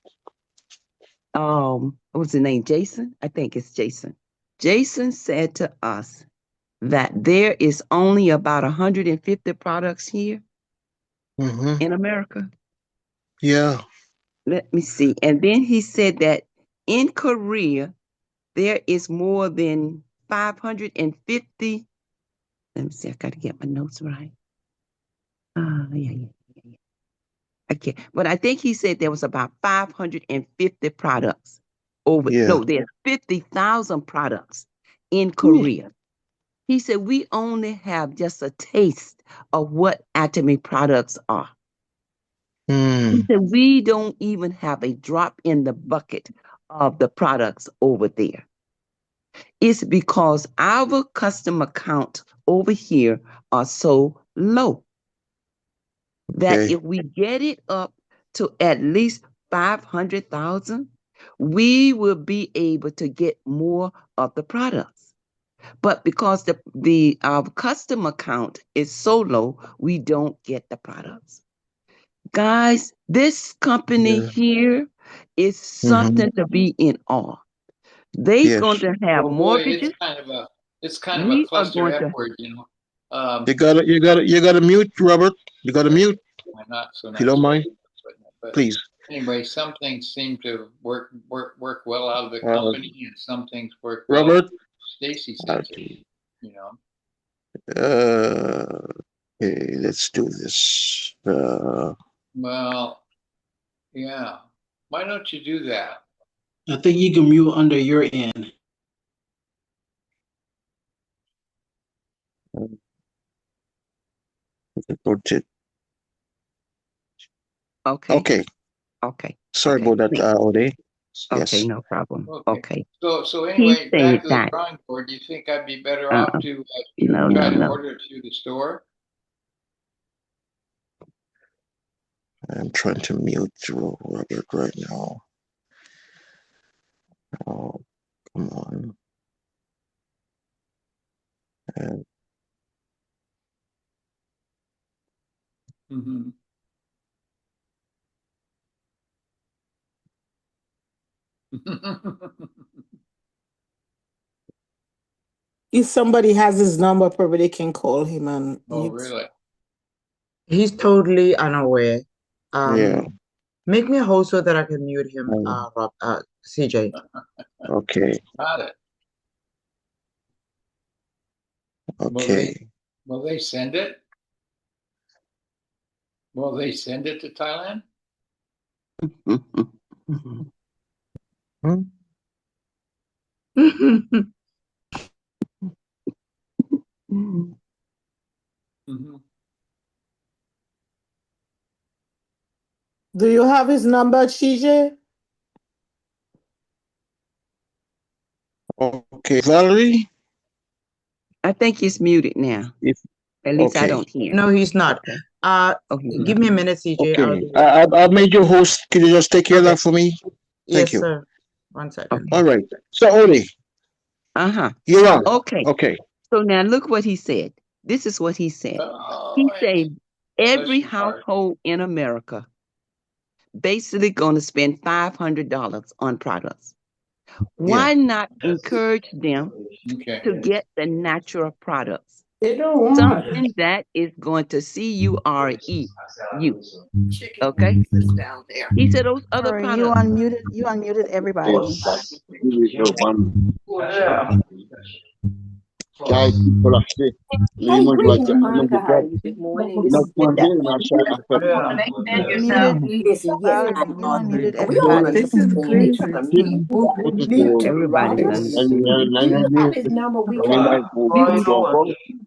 J: What's the name? Jason? I think it's Jason. Jason said to us that there is only about 150 products here
H: Mm-hmm.
J: in America.
H: Yeah.
J: Let me see. And then he said that in Korea, there is more than 550. Let me see. I got to get my notes right. Yeah. Okay. But I think he said there was about 550 products over.
H: Yeah.
J: No, there's 50,000 products in Korea. He said we only have just a taste of what atomy products are. He said we don't even have a drop in the bucket of the products over there. It's because our customer count over here are so low that if we get it up to at least 500,000, we will be able to get more of the products. But because the customer count is so low, we don't get the products. Guys, this company here is something to be in awe. They're going to have
O: Oh, boy,
J: mortgages.
O: it's kind of a
J: We are
O: cluster
J: going
O: F
J: to.
O: word, you know.
H: You gotta mute, Robert. You gotta mute.
O: Not so
H: If you don't mind,
O: but
H: please.
O: Anyway, some things seem to work well out of the company, and some things work well.
H: Robert.
O: Stacy says it, you know.
H: Okay, let's do this.
O: Well, yeah. Why don't you do that?
P: I think you can mute under your end.
J: Okay.
H: Okay. Sorry about that, Ode. Yes.
J: Okay, no problem. Okay.
O: So anyway,
J: said
O: back to the
J: that-
O: drawing board. Do you think I'd be better off to
J: No,
O: try
J: no,
O: to
J: no.
O: order it through the store?
H: I'm trying to mute Robert right now. Oh, come on. And
O: Mm-hmm.
K: If somebody has his number, probably they can call him and.
O: Oh, really?
N: He's totally unaware.
H: Yeah.
N: Make me a host so that I can mute him, CJ.
H: Okay.
O: Got it.
H: Okay.
O: Will they send it? Will they send it to Thailand? Mm-hmm.
K: Do you have his number, CJ?
H: Okay, Valerie.
J: I think he's muted now. At least I don't hear.
N: No, he's not. Give me a minute, CJ. I'll
H: Okay.
N: do it.
H: I made you host. Can you just take care of that for me? Thank
N: Yes,
H: you.
N: sir. 1 second.
H: All right. So, Ode, you're on.
J: Okay.
H: Okay.
J: So now look what he said.
Q: This is what he said.
O: Oh,
Q: He said every
O: bless your heart.
Q: household in America basically going to spend $500 on products. Why not encourage them
O: Okay.
Q: to get the natural products?
K: They don't want
Q: Something that is going to CURE you. Okay? He said those other
J: Sorry,
Q: products.
J: you unmuted everybody.
R: Good morning. This is Linda.
J: Muted.
R: Listen, yes,
J: Valerie,
R: I
J: you unmuted
R: we all
J: everybody.
R: understand that trying to mute
Q: Everybody's
R: Robert.
Q: understanding.
R: You have his number. We can mute him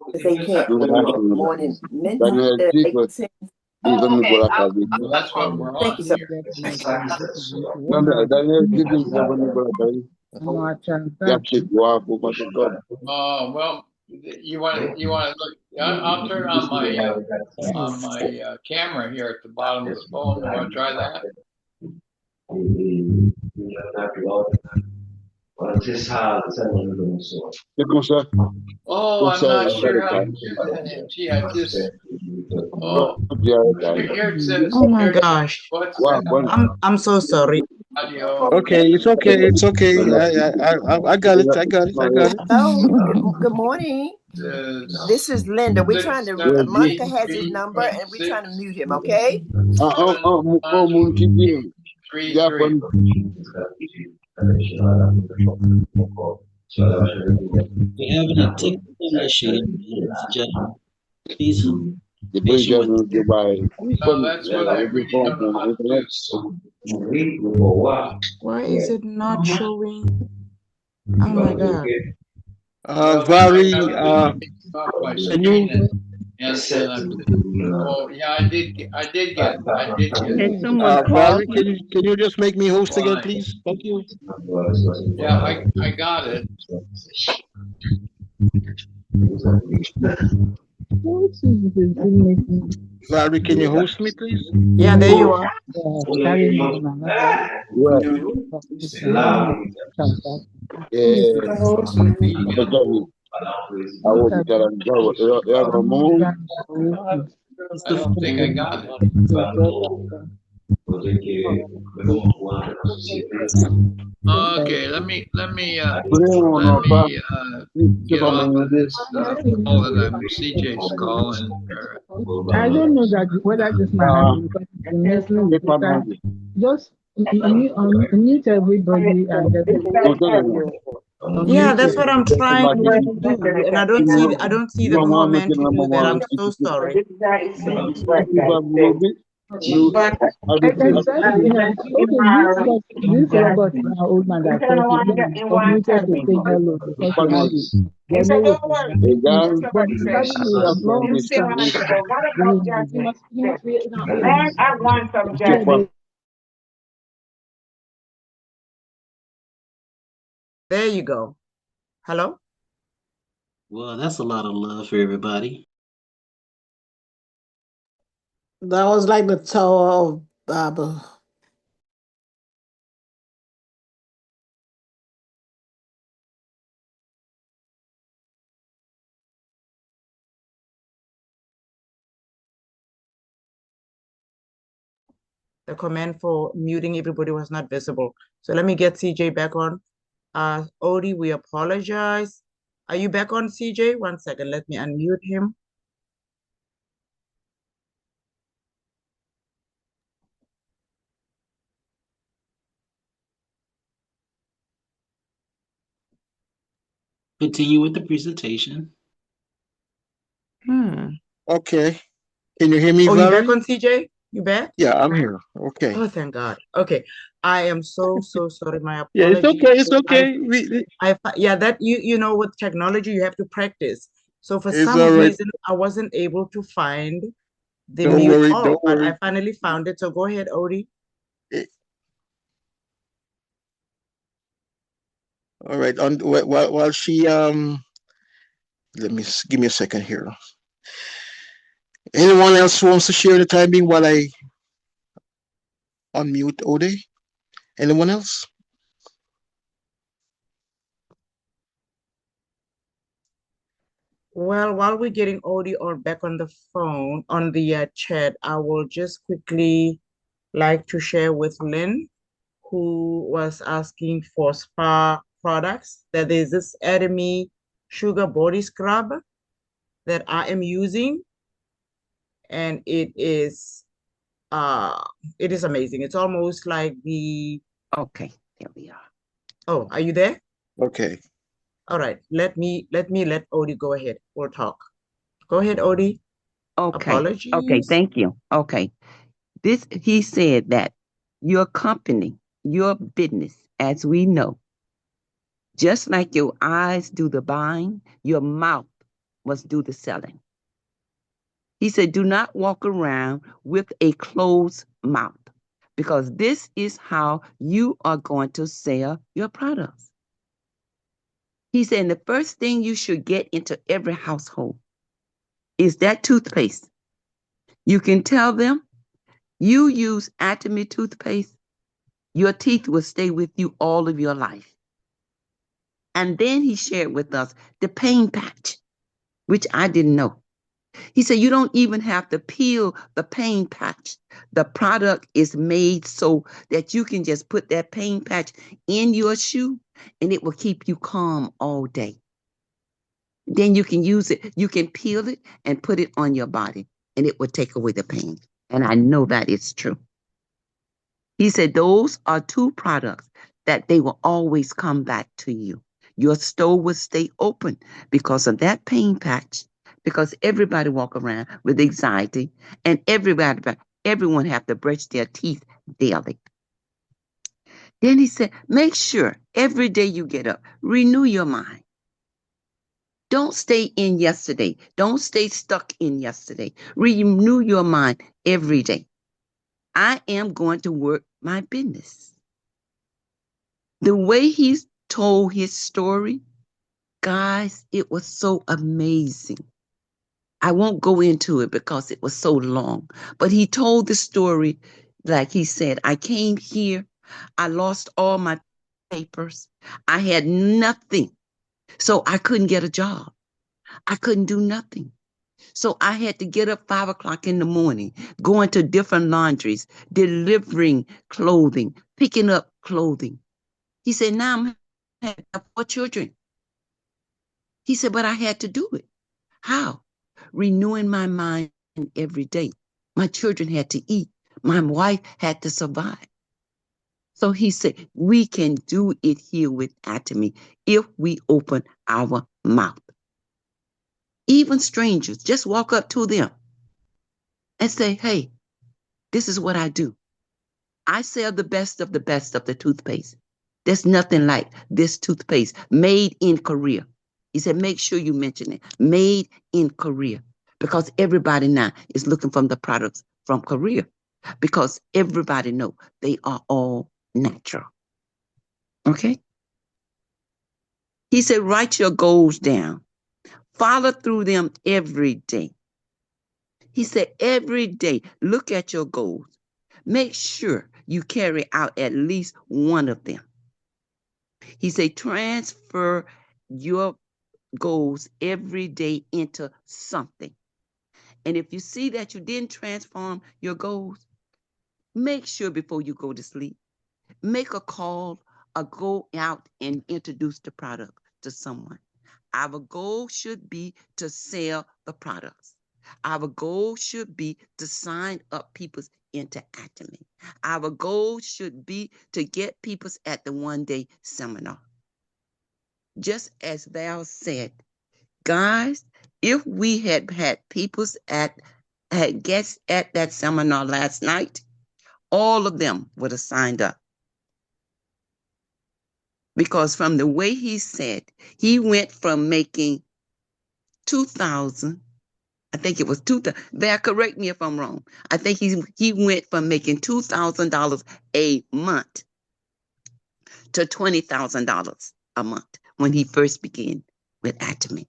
R: because they can't hear him. Good morning. Mental latency.
O: Well, that's what we're on
R: Thank you, sir.
O: Well, you want to look? I'll turn on my camera here at the bottom of the phone. You want to try that? Oh, I'm not sure how to do that. Gee, I just. Oh, here it says.
N: Oh my gosh.
O: What's that?
N: I'm so sorry.
O: Audio.
H: Okay, it's okay. It's okay. I got it. I got it. I got it.
R: Hello. Good morning. This is Linda. We're trying to. Monica has his number, and we're trying to mute him. Okay.
O: 3-3.
P: We're having a technical issue, ladies and gentlemen. Please be patient with us.
O: No, that's what I really don't know how to do.
N: Why is it not showing? Oh my god.
H: Valerie,
O: Off my screen oh yeah, I did get it.
Q: Can someone call
H: Valerie,
Q: him?
H: can you just make me host again, please? Thank you.
O: Yeah, I got it.
H: Valerie, can you host me, please?
N: Yeah, there you are.
O: I don't think I got it. Okay, let me get off of this call that I'm CJ's calling.
S: I don't know that whether this might happen because it's been listening because just unmute everybody and
N: Yeah, that's what I'm trying to do, and I don't see the comment to do that. I'm so sorry.
S: But exactly, this robot is now old man that says he's unmuted to say hello because he has it. But it's having a long time.
N: There you go. Hello?
P: Well, that's a lot of love for everybody.
K: That was like the Tower of Babel.
N: The command for muting everybody was not visible. So let me get CJ back on. Odie, we apologize. Are you back on, CJ? 1 second, let me unmute him.
P: Continue with the presentation.
H: Okay. Can you hear me, Valerie?
N: You back on, CJ? You back?
H: Yeah, I'm here. Okay.
N: Oh, thank God. Okay. I am so sorry. My apologies.
H: Yeah, it's okay. It's okay.
N: Yeah, that you know, with technology, you have to practice. So for
H: It's
N: some
H: all right.
N: reason, I wasn't able to find the
H: Don't
N: mute
H: worry,
N: off,
H: don't
N: but
H: worry.
N: I finally found it. So go ahead, Odie.
H: All right. While she give me a second here. Anyone else wants to share the timing while I unmute Ode? Anyone else?
N: Well, while we're getting Odie or back on the phone, on the chat, I will just quickly like to share with Lynn, who was asking for spa products, that there's this Atomy Sugar Body Scrub that I am using, and it is amazing. It's almost like the...
Q: Okay, there we are.
N: Oh, are you there?
H: Okay.
N: All right. Let Odie go ahead. We'll talk. Go ahead, Odie.
Q: Okay.
N: Apologies.
Q: Okay, thank you. Okay. He said that your company, your business, as we know, just like your eyes do the buying, your mouth must do the selling. He said, do not walk around with a closed mouth, because this is how you are going to sell your products. He said, the first thing you should get into every household is that toothpaste. You can tell them, you use Atomy toothpaste, your teeth will stay with you all of your life. And then he shared with us the pain patch, which I didn't know. He said, you don't even have to peel the pain patch. The product is made so that you can just put that pain patch in your shoe and it will keep you calm all day. Then you can use it. You can peel it and put it on your body and it will take away the pain. And I know that is true. He said, those are two products that they will always come back to you. Your store will stay open because of that pain patch, because everybody walk around with anxiety and everyone have to brush their teeth daily. Then he said, make sure every day you get up, renew your mind. Don't stay in yesterday. Don't stay stuck in yesterday. Renew your mind every day. I am going to work my business. The way he told his story, guys, it was so amazing. I won't go into it because it was so long, but he told the story like he said, I came here, I lost all my papers, I had nothing, so I couldn't get a job. I couldn't do nothing. So I had to get up 5 o'clock in the morning, going to different laundries, delivering clothing, picking up clothing. He said, now I have 4 children. He said, but I had to do it. How? Renewing my mind every day. My children had to eat. My wife had to survive. So he said, we can do it here with Atomy if we open our mouth. Even strangers, just walk up to them and say, hey, this is what I do. I sell the best of the toothpaste. There's nothing like this toothpaste made in Korea. He said, make sure you mention it. Made in Korea. Because everybody now is looking for the products from Korea. Because everybody know they are all natural. Okay? He said, write your goals down. Follow through them every day. He said, every day, look at your goals. Make sure you carry out at least one of them. He said, transfer your goals every day into something. And if you see that you didn't transform your goals, make sure before you go to sleep, make a call or go out and introduce the product to someone. Our goal should be to sell the products. Our goal should be to sign up people into Atomy. Our goal should be to get people at the one-day seminar. Just as Val said, guys, if we had had had guests at that seminar last night, all of them would have signed up. Because from the way he said, he went from making $2,000, I think it was $2,000. Val, correct me if I'm wrong. I think he went from making $2,000 a month to $20,000 a month when he first began with Atomy.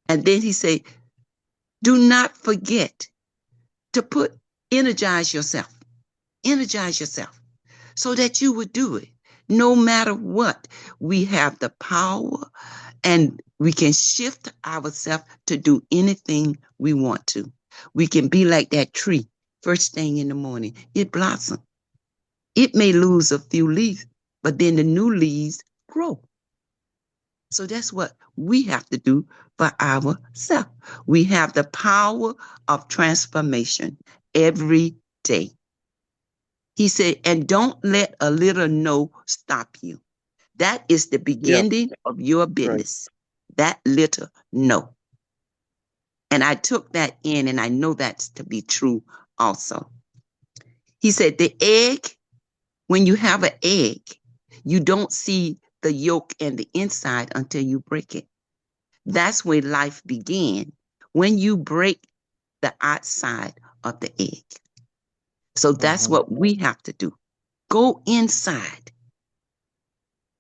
Q: And then he said, do not forget to energize yourself so that you would do it. No matter what, we have the power And we can shift ourselves to do anything we want to. We can be like that tree. First thing in the morning, it blossoms. It may lose a few leaves, but then the new leaves grow. So that's what we have to do for ourselves. We have the power of transformation every day. He said, and don't let a little no stop you. That is the beginning of your business. Right. That little no. And I took that in, and I know that's to be true also. He said, the egg, when you have an egg, you don't see the yolk and the inside until you break it. That's where life began, when you break the outside of the egg. So that's what we have to do. Go inside.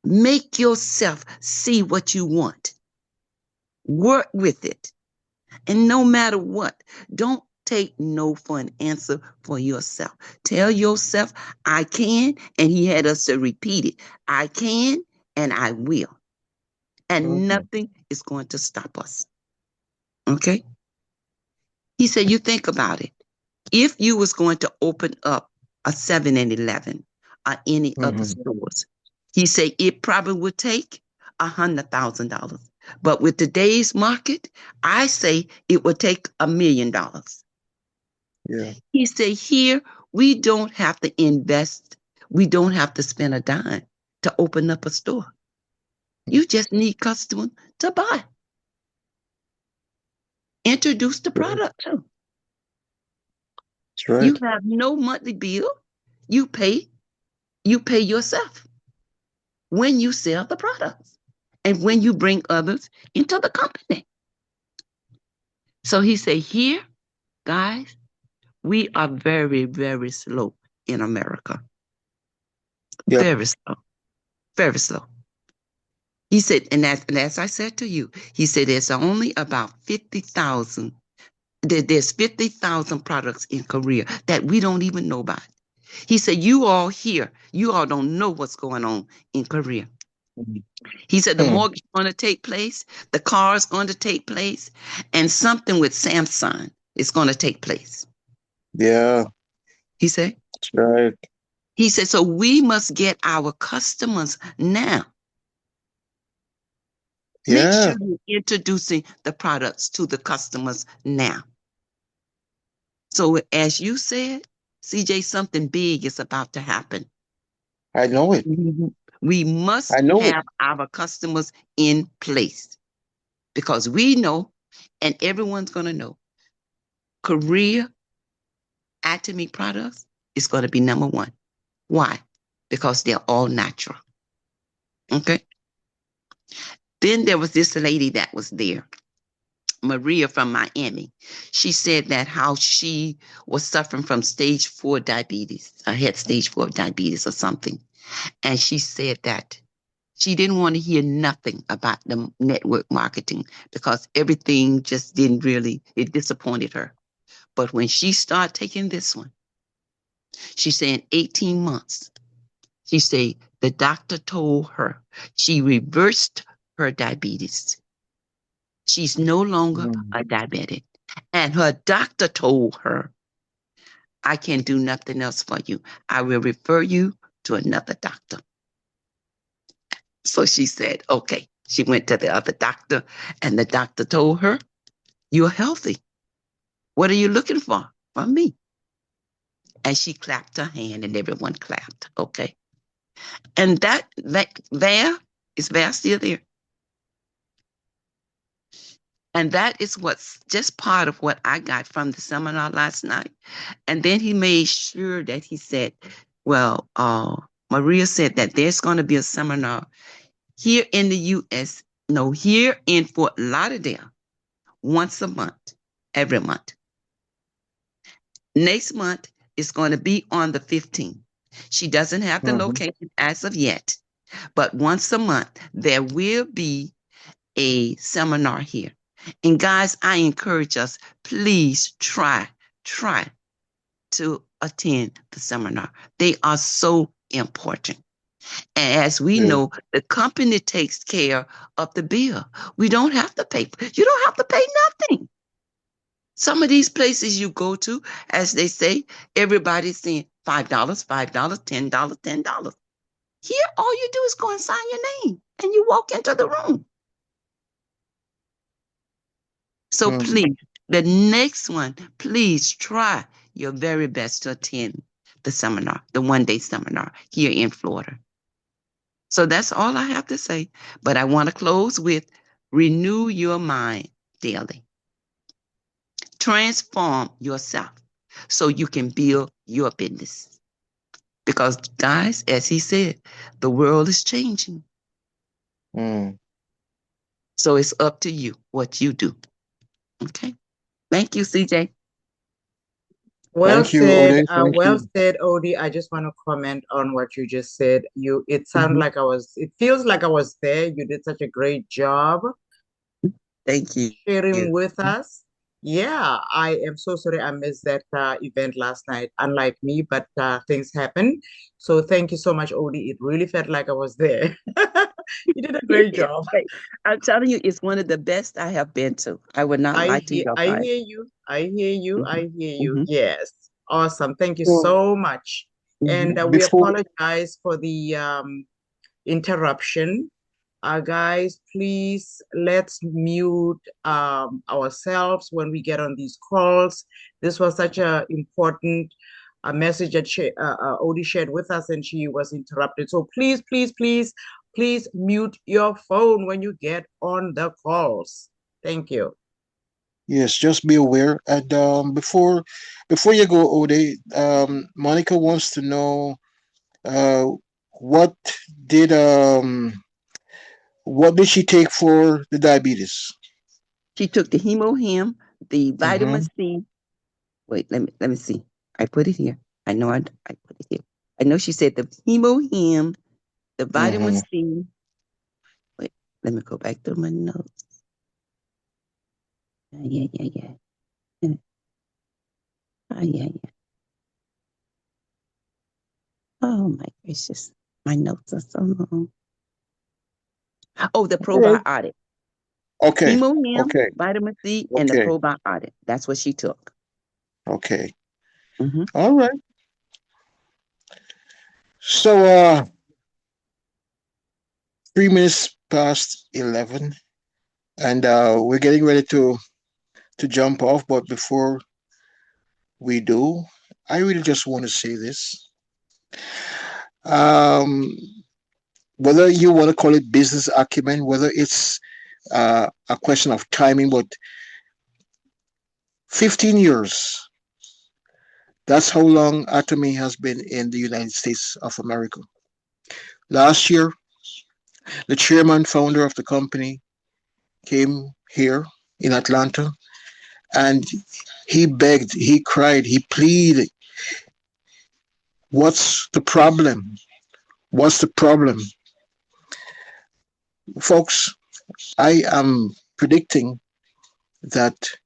Q: Make yourself see what you want. Work with it. And no matter what, don't take no for an answer for yourself. Tell yourself, I can, and he had us to repeat it. I can, and I will. And nothing is going to stop us. Okay? He said, you think about it. If you was going to open up a 7-Eleven or any other stores, he said it probably would take $100,000. But with today's market, I say it would take $1 million.
H: Yeah.
Q: He said here, we don't have to invest. We don't have to spend a dime to open up a store. You just need customers to buy. Introduce the product too.
H: That's right.
Q: You have no monthly bill. You pay yourself when you sell the products and when you bring others into the company. So he said, here, guys, we are very, very slow in America. Yep. Very slow. Very slow. He said, and as I said to you, he said there's only about 50,000. There's 50,000 products in Korea that we don't even know about. He said, you all here, you all don't know what's going on in Korea. He said the mortgage is going to take place, the car is going to take place, and something with Samsung is going to take place.
H: Yeah.
Q: He said.
H: That's right.
Q: He said, so we must get our customers now.
H: Yeah.
Q: Make sure you're introducing the products to the customers now. So as you said, CJ, something big is about to happen.
H: I know it.
Q: We must have our customers in place because we know, and everyone's going to know, Korea Atomy products is going to be number one. Why? Because they're all natural. Okay? Then there was this lady that was there, Maria from Miami. She said that how she was suffering from stage 4 diabetes. I had stage 4 diabetes or something. And she said that she didn't want to hear nothing about the network marketing because everything just didn't really, it disappointed her. But when she started taking this one, she said 18 months, she said the doctor told her she reversed her diabetes. She's no longer a diabetic. And her doctor told her, I can't do nothing else for you. I will refer you to another doctor. So she said, okay. She went to the other doctor and the doctor told her, you're healthy. What are you looking for from me? And she clapped her hand and everyone clapped. Okay. And that is Val still there? And that is what's just part of what I got from the seminar last night. And then he made sure that he said, well, Maria said that there's going to be a seminar here in the U.S., here in Fort Lauderdale, once a month, every month. Next month is going to be on the 15th. She doesn't have the location as of yet, but once a month, there will be a seminar here. And guys, I encourage us, please try to attend the seminar. They are so important. And as we know, the company takes care of the bill. We don't have to pay. You don't have to pay nothing. Some of these places you go to, as they say, everybody's saying $5, $5, $10, $10. Here, all you do is go and sign your name and you walk into the room. So please, the next one, please try your very best to attend the seminar, the one-day seminar here in Florida. So that's all I have to say. But I want to close with renew your mind daily. Transform yourself so you can build your business. Because, guys, as he said, the world is changing. So it's up to you what you do. Okay. Thank you, CJ.
N: Well
H: Thank you,
N: said.
H: Ode. Thank
N: Well
H: you.
N: said, Odie. I just want to comment on what you just said. It sounded like it feels like I was there. You did such a great job.
Q: Thank you.
N: Sharing with us. Yeah, I am so sorry I missed that event last night. Unlike me, but things happen. So thank you so much, Odie. It really felt like I was there. You did a great job.
Q: I'm telling you, it's one of the best I have been to. I would not lie to you.
N: I hear you. I hear you. I hear you.
Q: Mhm.
N: Yes. Awesome. Thank you
H: So,
N: so much. And we
H: before
N: apologize for the interruption. Guys, please let's mute ourselves when we get on these calls. This was such an important message that Odie shared with us, and she was interrupted. So please, please, please, please mute your phone when you get on the calls. Thank you.
H: yes, just be aware. And before you go, Ode, Monica wants to know what did she take for the diabetes?
Q: She took the HemoHim, the vitamin C. Wait, let me see. I put it here. I know I put it here. I know she said the HemoHim, the vitamin C. Wait, let me go back through my notes. Yeah. Yeah. Oh my gracious. My notes are so long. Oh, the probiotic.
H: Okay.
Q: HemoHim,
H: Okay.
Q: vitamin C, and the probiotic. That's what she took.
H: Okay. All right. So 3 minutes past 11, and we're getting ready to jump off. But before we do, I really just want to say this. Whether you want to call it business acumen, whether it's a question of timing, but 15 years. That's how long Atomy has been in the United States of America. Last year, the chairman, founder of the company, came here in Atlanta, and he begged, he cried, he pleaded. What's the problem? What's the problem? Folks, I am predicting that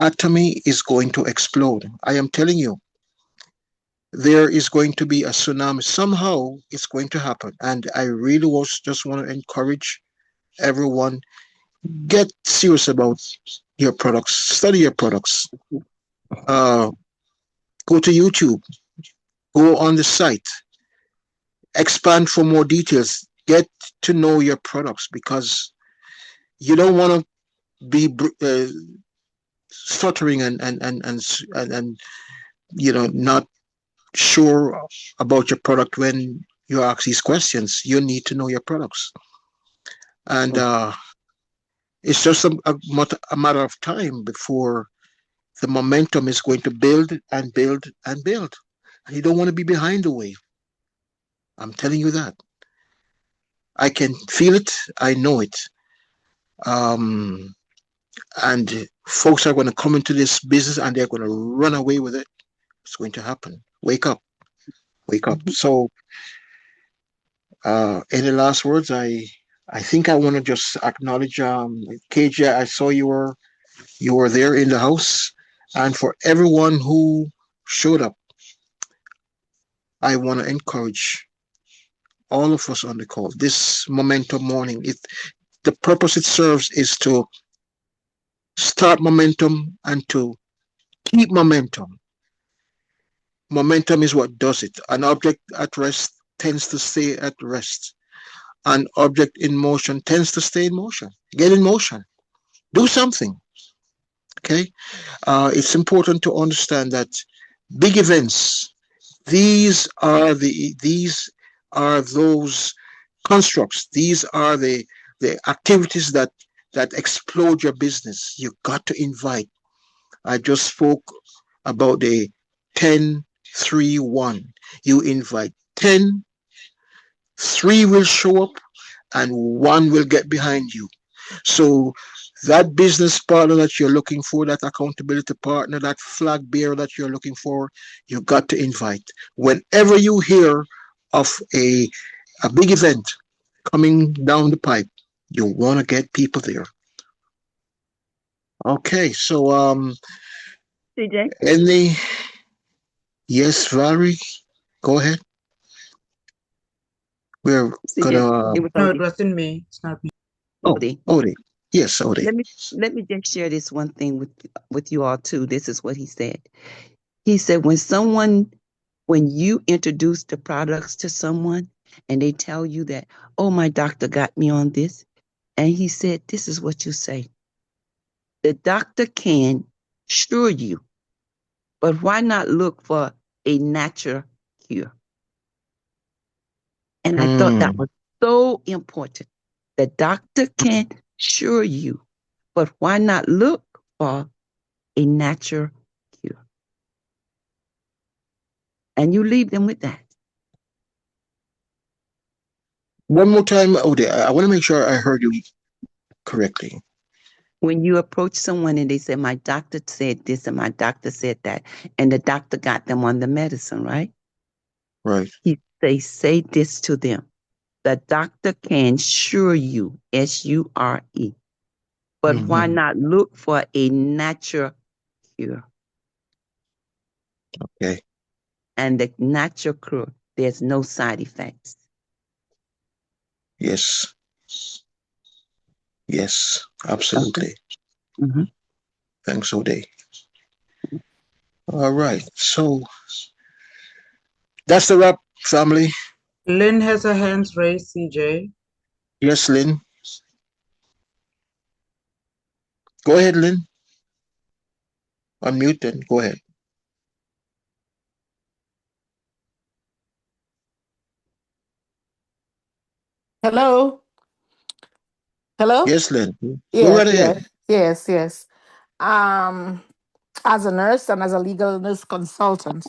H: Atomy is going to explode. I am telling you, there is going to be a tsunami. Somehow it's going to happen. And I really just want to encourage everyone, get serious about your products, study your products. Go to YouTube, go on the site, expand for more details, get to know your products, because you don't want to be stuttering and not sure about your product when you ask these questions. You need to know your products, and it's just a matter of time before the momentum is going to build and build and build. And you don't want to be behind the wave. I'm telling you that. I can feel it. I know it. And folks are going to come into this business and they're going to run away with it. It's going to happen. Wake up. Wake up. So any last words? I think I want to just acknowledge KJ, I saw you were there in the house, and for everyone who showed up. I want to encourage all of us on the call. This momentum morning, the purpose it serves is to start momentum and to keep momentum. Momentum is what does it. An object at rest tends to stay at rest. An object in motion tends to stay in motion. Get in motion. Do something. Okay? It's important to understand that big events, these are those constructs. These are the activities that explode your business. You got to invite. I just spoke about the 10-3-1. You invite 10, 3 will show up, and 1 will get behind you. So that business partner that you're looking for, that accountability partner, that flag bearer that you're looking for, you got to invite. Whenever you hear of a big event coming down the pipe, you want to get people there. Okay, so
Q: CJ?
H: Yes, Valerie, go ahead. We're gonna.
N: No, it wasn't me. It's not me.
H: Odie. Yes, Odie.
Q: Let me just share this one thing with you all too. This is what he said. He said when you introduce the products to someone and they tell you that, oh, my doctor got me on this, and he said, this is what you say. The doctor can cure you, but why not look for a natural cure? And I thought that was so important. The doctor can cure you, but why not look for a natural cure? And you leave them with that.
H: One more time, Odie. I want to make sure I heard you correctly.
Q: When you approach someone and they say, my doctor said this and my doctor said that, and the doctor got them on the medicine, right?
H: Right.
Q: They say this to them. The doctor can cure you, S-U-R-E. But why not look for a natural cure?
H: Okay.
Q: And the natural cure, there's no side effects.
H: Yes. Yes, absolutely.
Q: Okay.
H: Thanks, Odie. All right. So that's the wrap, family.
N: Lynn has her hands raised, CJ.
H: Yes, Lynn. Go ahead, Lynn. Unmute and go ahead.
K: Hello. Hello.
H: Yes, Lynn.
K: Yes,
H: Go right ahead.
K: yes. As a nurse and as a legal nurse consultant,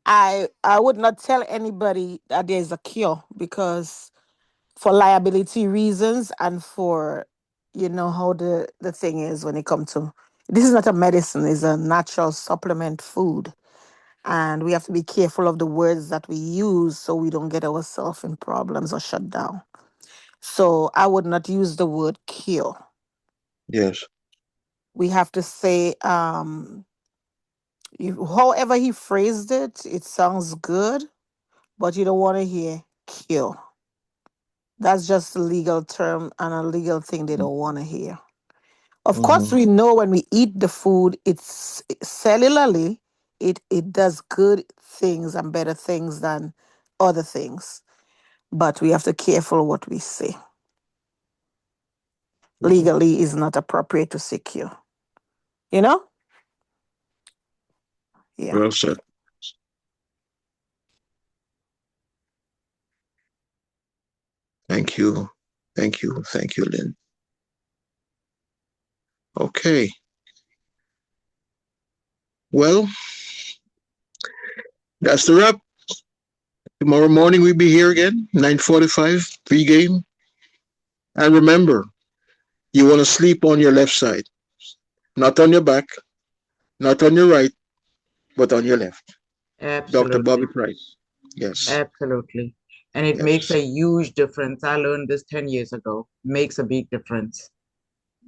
K: I would not tell anybody that there's a cure, because for liability reasons and for how the thing is when it comes to, this is not a medicine, it's a natural supplement food, and we have to be careful of the words that we use so we don't get ourselves in problems or shut down. So I would not use the word cure.
H: Yes.
K: We have to say, however he phrased it, it sounds good, but you don't want to hear cure. That's just a legal term and a legal thing they don't want to hear. Of course, we know when we eat the food, it's cellularly, it does good things and better things than other things. But we have to be careful what we say. Legally is not appropriate to say cure. Yeah.
H: Well said. Thank you, Lynn. Okay. Well, that's the wrap. Tomorrow morning we'll be here again, 9:45 pre-game. And remember, you want to sleep on your left side, not on your back, not on your right, but on your left.
N: Absolutely.
H: Dr. Bobby Price. Yes.
N: Absolutely. And it makes a huge difference. I learned this 10 years ago. Makes a big difference.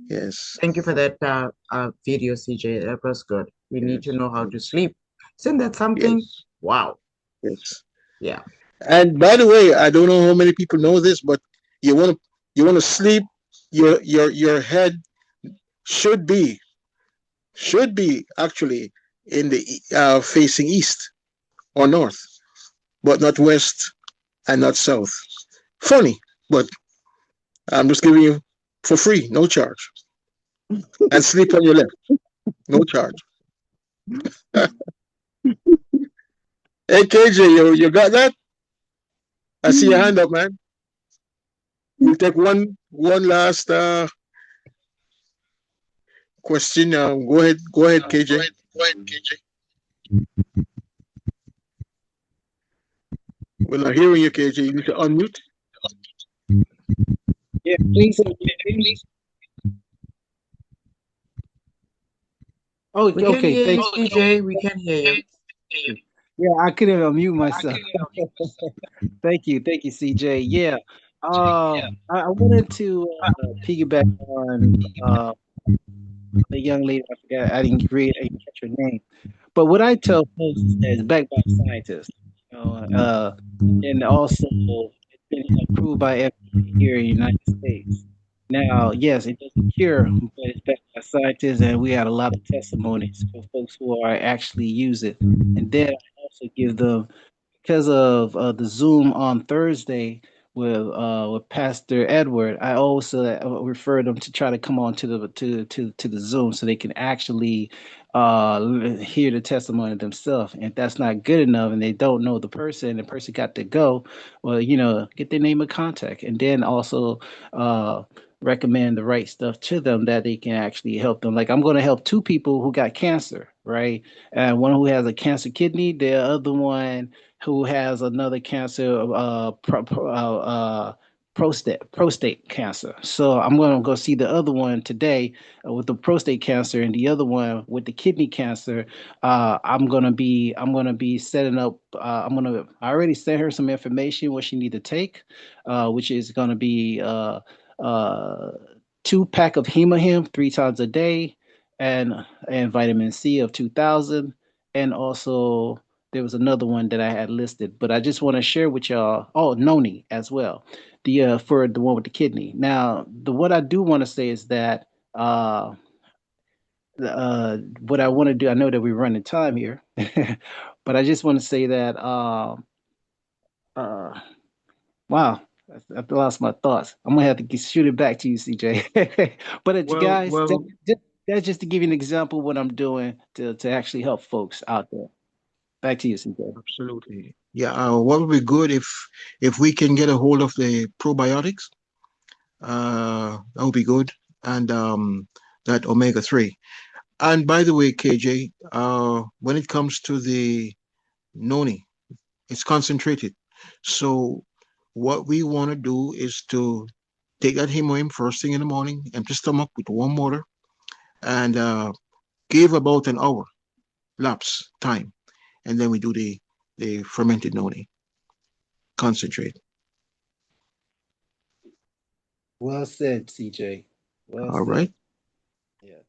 H: Yes.
N: Thank you for that video, CJ. That was good. We need to know how to sleep. Isn't that something?
H: Yes.
N: Wow.
H: Yes.
N: Yeah.
H: And by the way, I don't know how many people know this, but you want to sleep. Your head should be actually in the facing east or north, but not west and not south. Funny, but I'm just giving you for free, no charge. And sleep on your left, no charge. Hey KJ, you got that? I see your hand up, man. We'll take one last question. Go ahead, KJ. We're not hearing you, KJ. You need to unmute.
T: Yeah, please. Oh,
N: We can
T: okay.
N: hear
T: Thanks.
N: you, KJ. We can hear you.
T: Yeah, I couldn't unmute myself. Thank you, CJ. Yeah, I wanted to piggyback on the young lady. I forgot. I didn't catch her name. But what I tell folks is backed by scientists, and also it's been approved by FDA here in the United States. Now, yes, it doesn't cure, but it's backed by scientists, and we had a lot of testimonies for folks who are actually use it. And then I also give them, because of the Zoom on Thursday with Pastor Edward, I also refer them to try to come on to the Zoom so they can actually hear the testimony themselves. And if that's not good enough, and they don't know the person got to go, well, get their name and contact, and then also recommend the right stuff to them that they can actually help them. Like I'm going to help two people who got cancer, right? And one who has a cancer kidney, the other one who has another cancer, prostate cancer. So I'm going to go see the other one today with the prostate cancer, and the other one with the kidney cancer. I'm going to be setting up. I already sent her some information what she need to take, which is going to be 2 pack of Hemahim 3 times a day, and vitamin C of 2,000, and also there was another one that I had listed, but I just want to share with y'all. Oh, Noni as well, the for the one with the kidney. Now, what I do want to say is that what I want to do. I know that we're running time here, but I just want to say that wow, I've lost my thoughts. I'm gonna have to shoot it back to you, CJ. But guys, that's just to give you an example of what I'm doing to actually help folks out there. Back to you, CJ.
H: Absolutely. Yeah. What would be good if we can get a hold of the probiotics? That would be good, and that omega-3. And by the way, KJ, when it comes to the noni, it's concentrated. So what we want to do is to take that Hemahim first thing in the morning, empty stomach with warm water, and give about an hour lapse time, and then we do the fermented noni concentrate.
T: Well said, CJ. Well
H: All
T: said.
H: right.
T: Yes.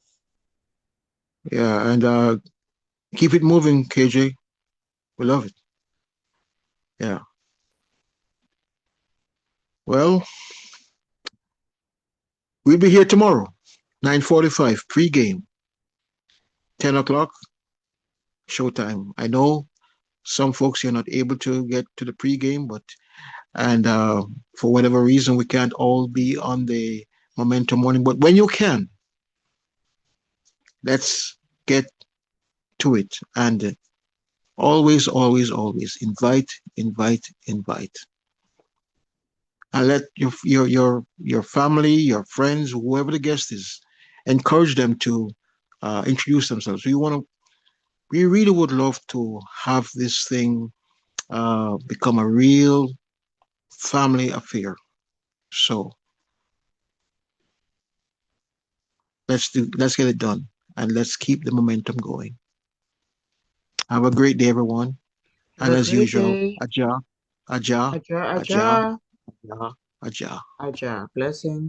H: Yeah, and keep it moving, KJ. We love it. Yeah. Well, we'll be here tomorrow, 9:45 pre-game, 10 o'clock showtime. I know some folks you're not able to get to the pre-game, but for whatever reason we can't all be on the Momentum Morning. But when you can, let's get to it, and always invite, and let your family, your friends, whoever the guest is, encourage them to introduce themselves. We really would love to have this thing become a real family affair. So let's get it done, and let's keep the momentum going. Have a great day, everyone. And as usual, Aja.
N: Aja. Blessing.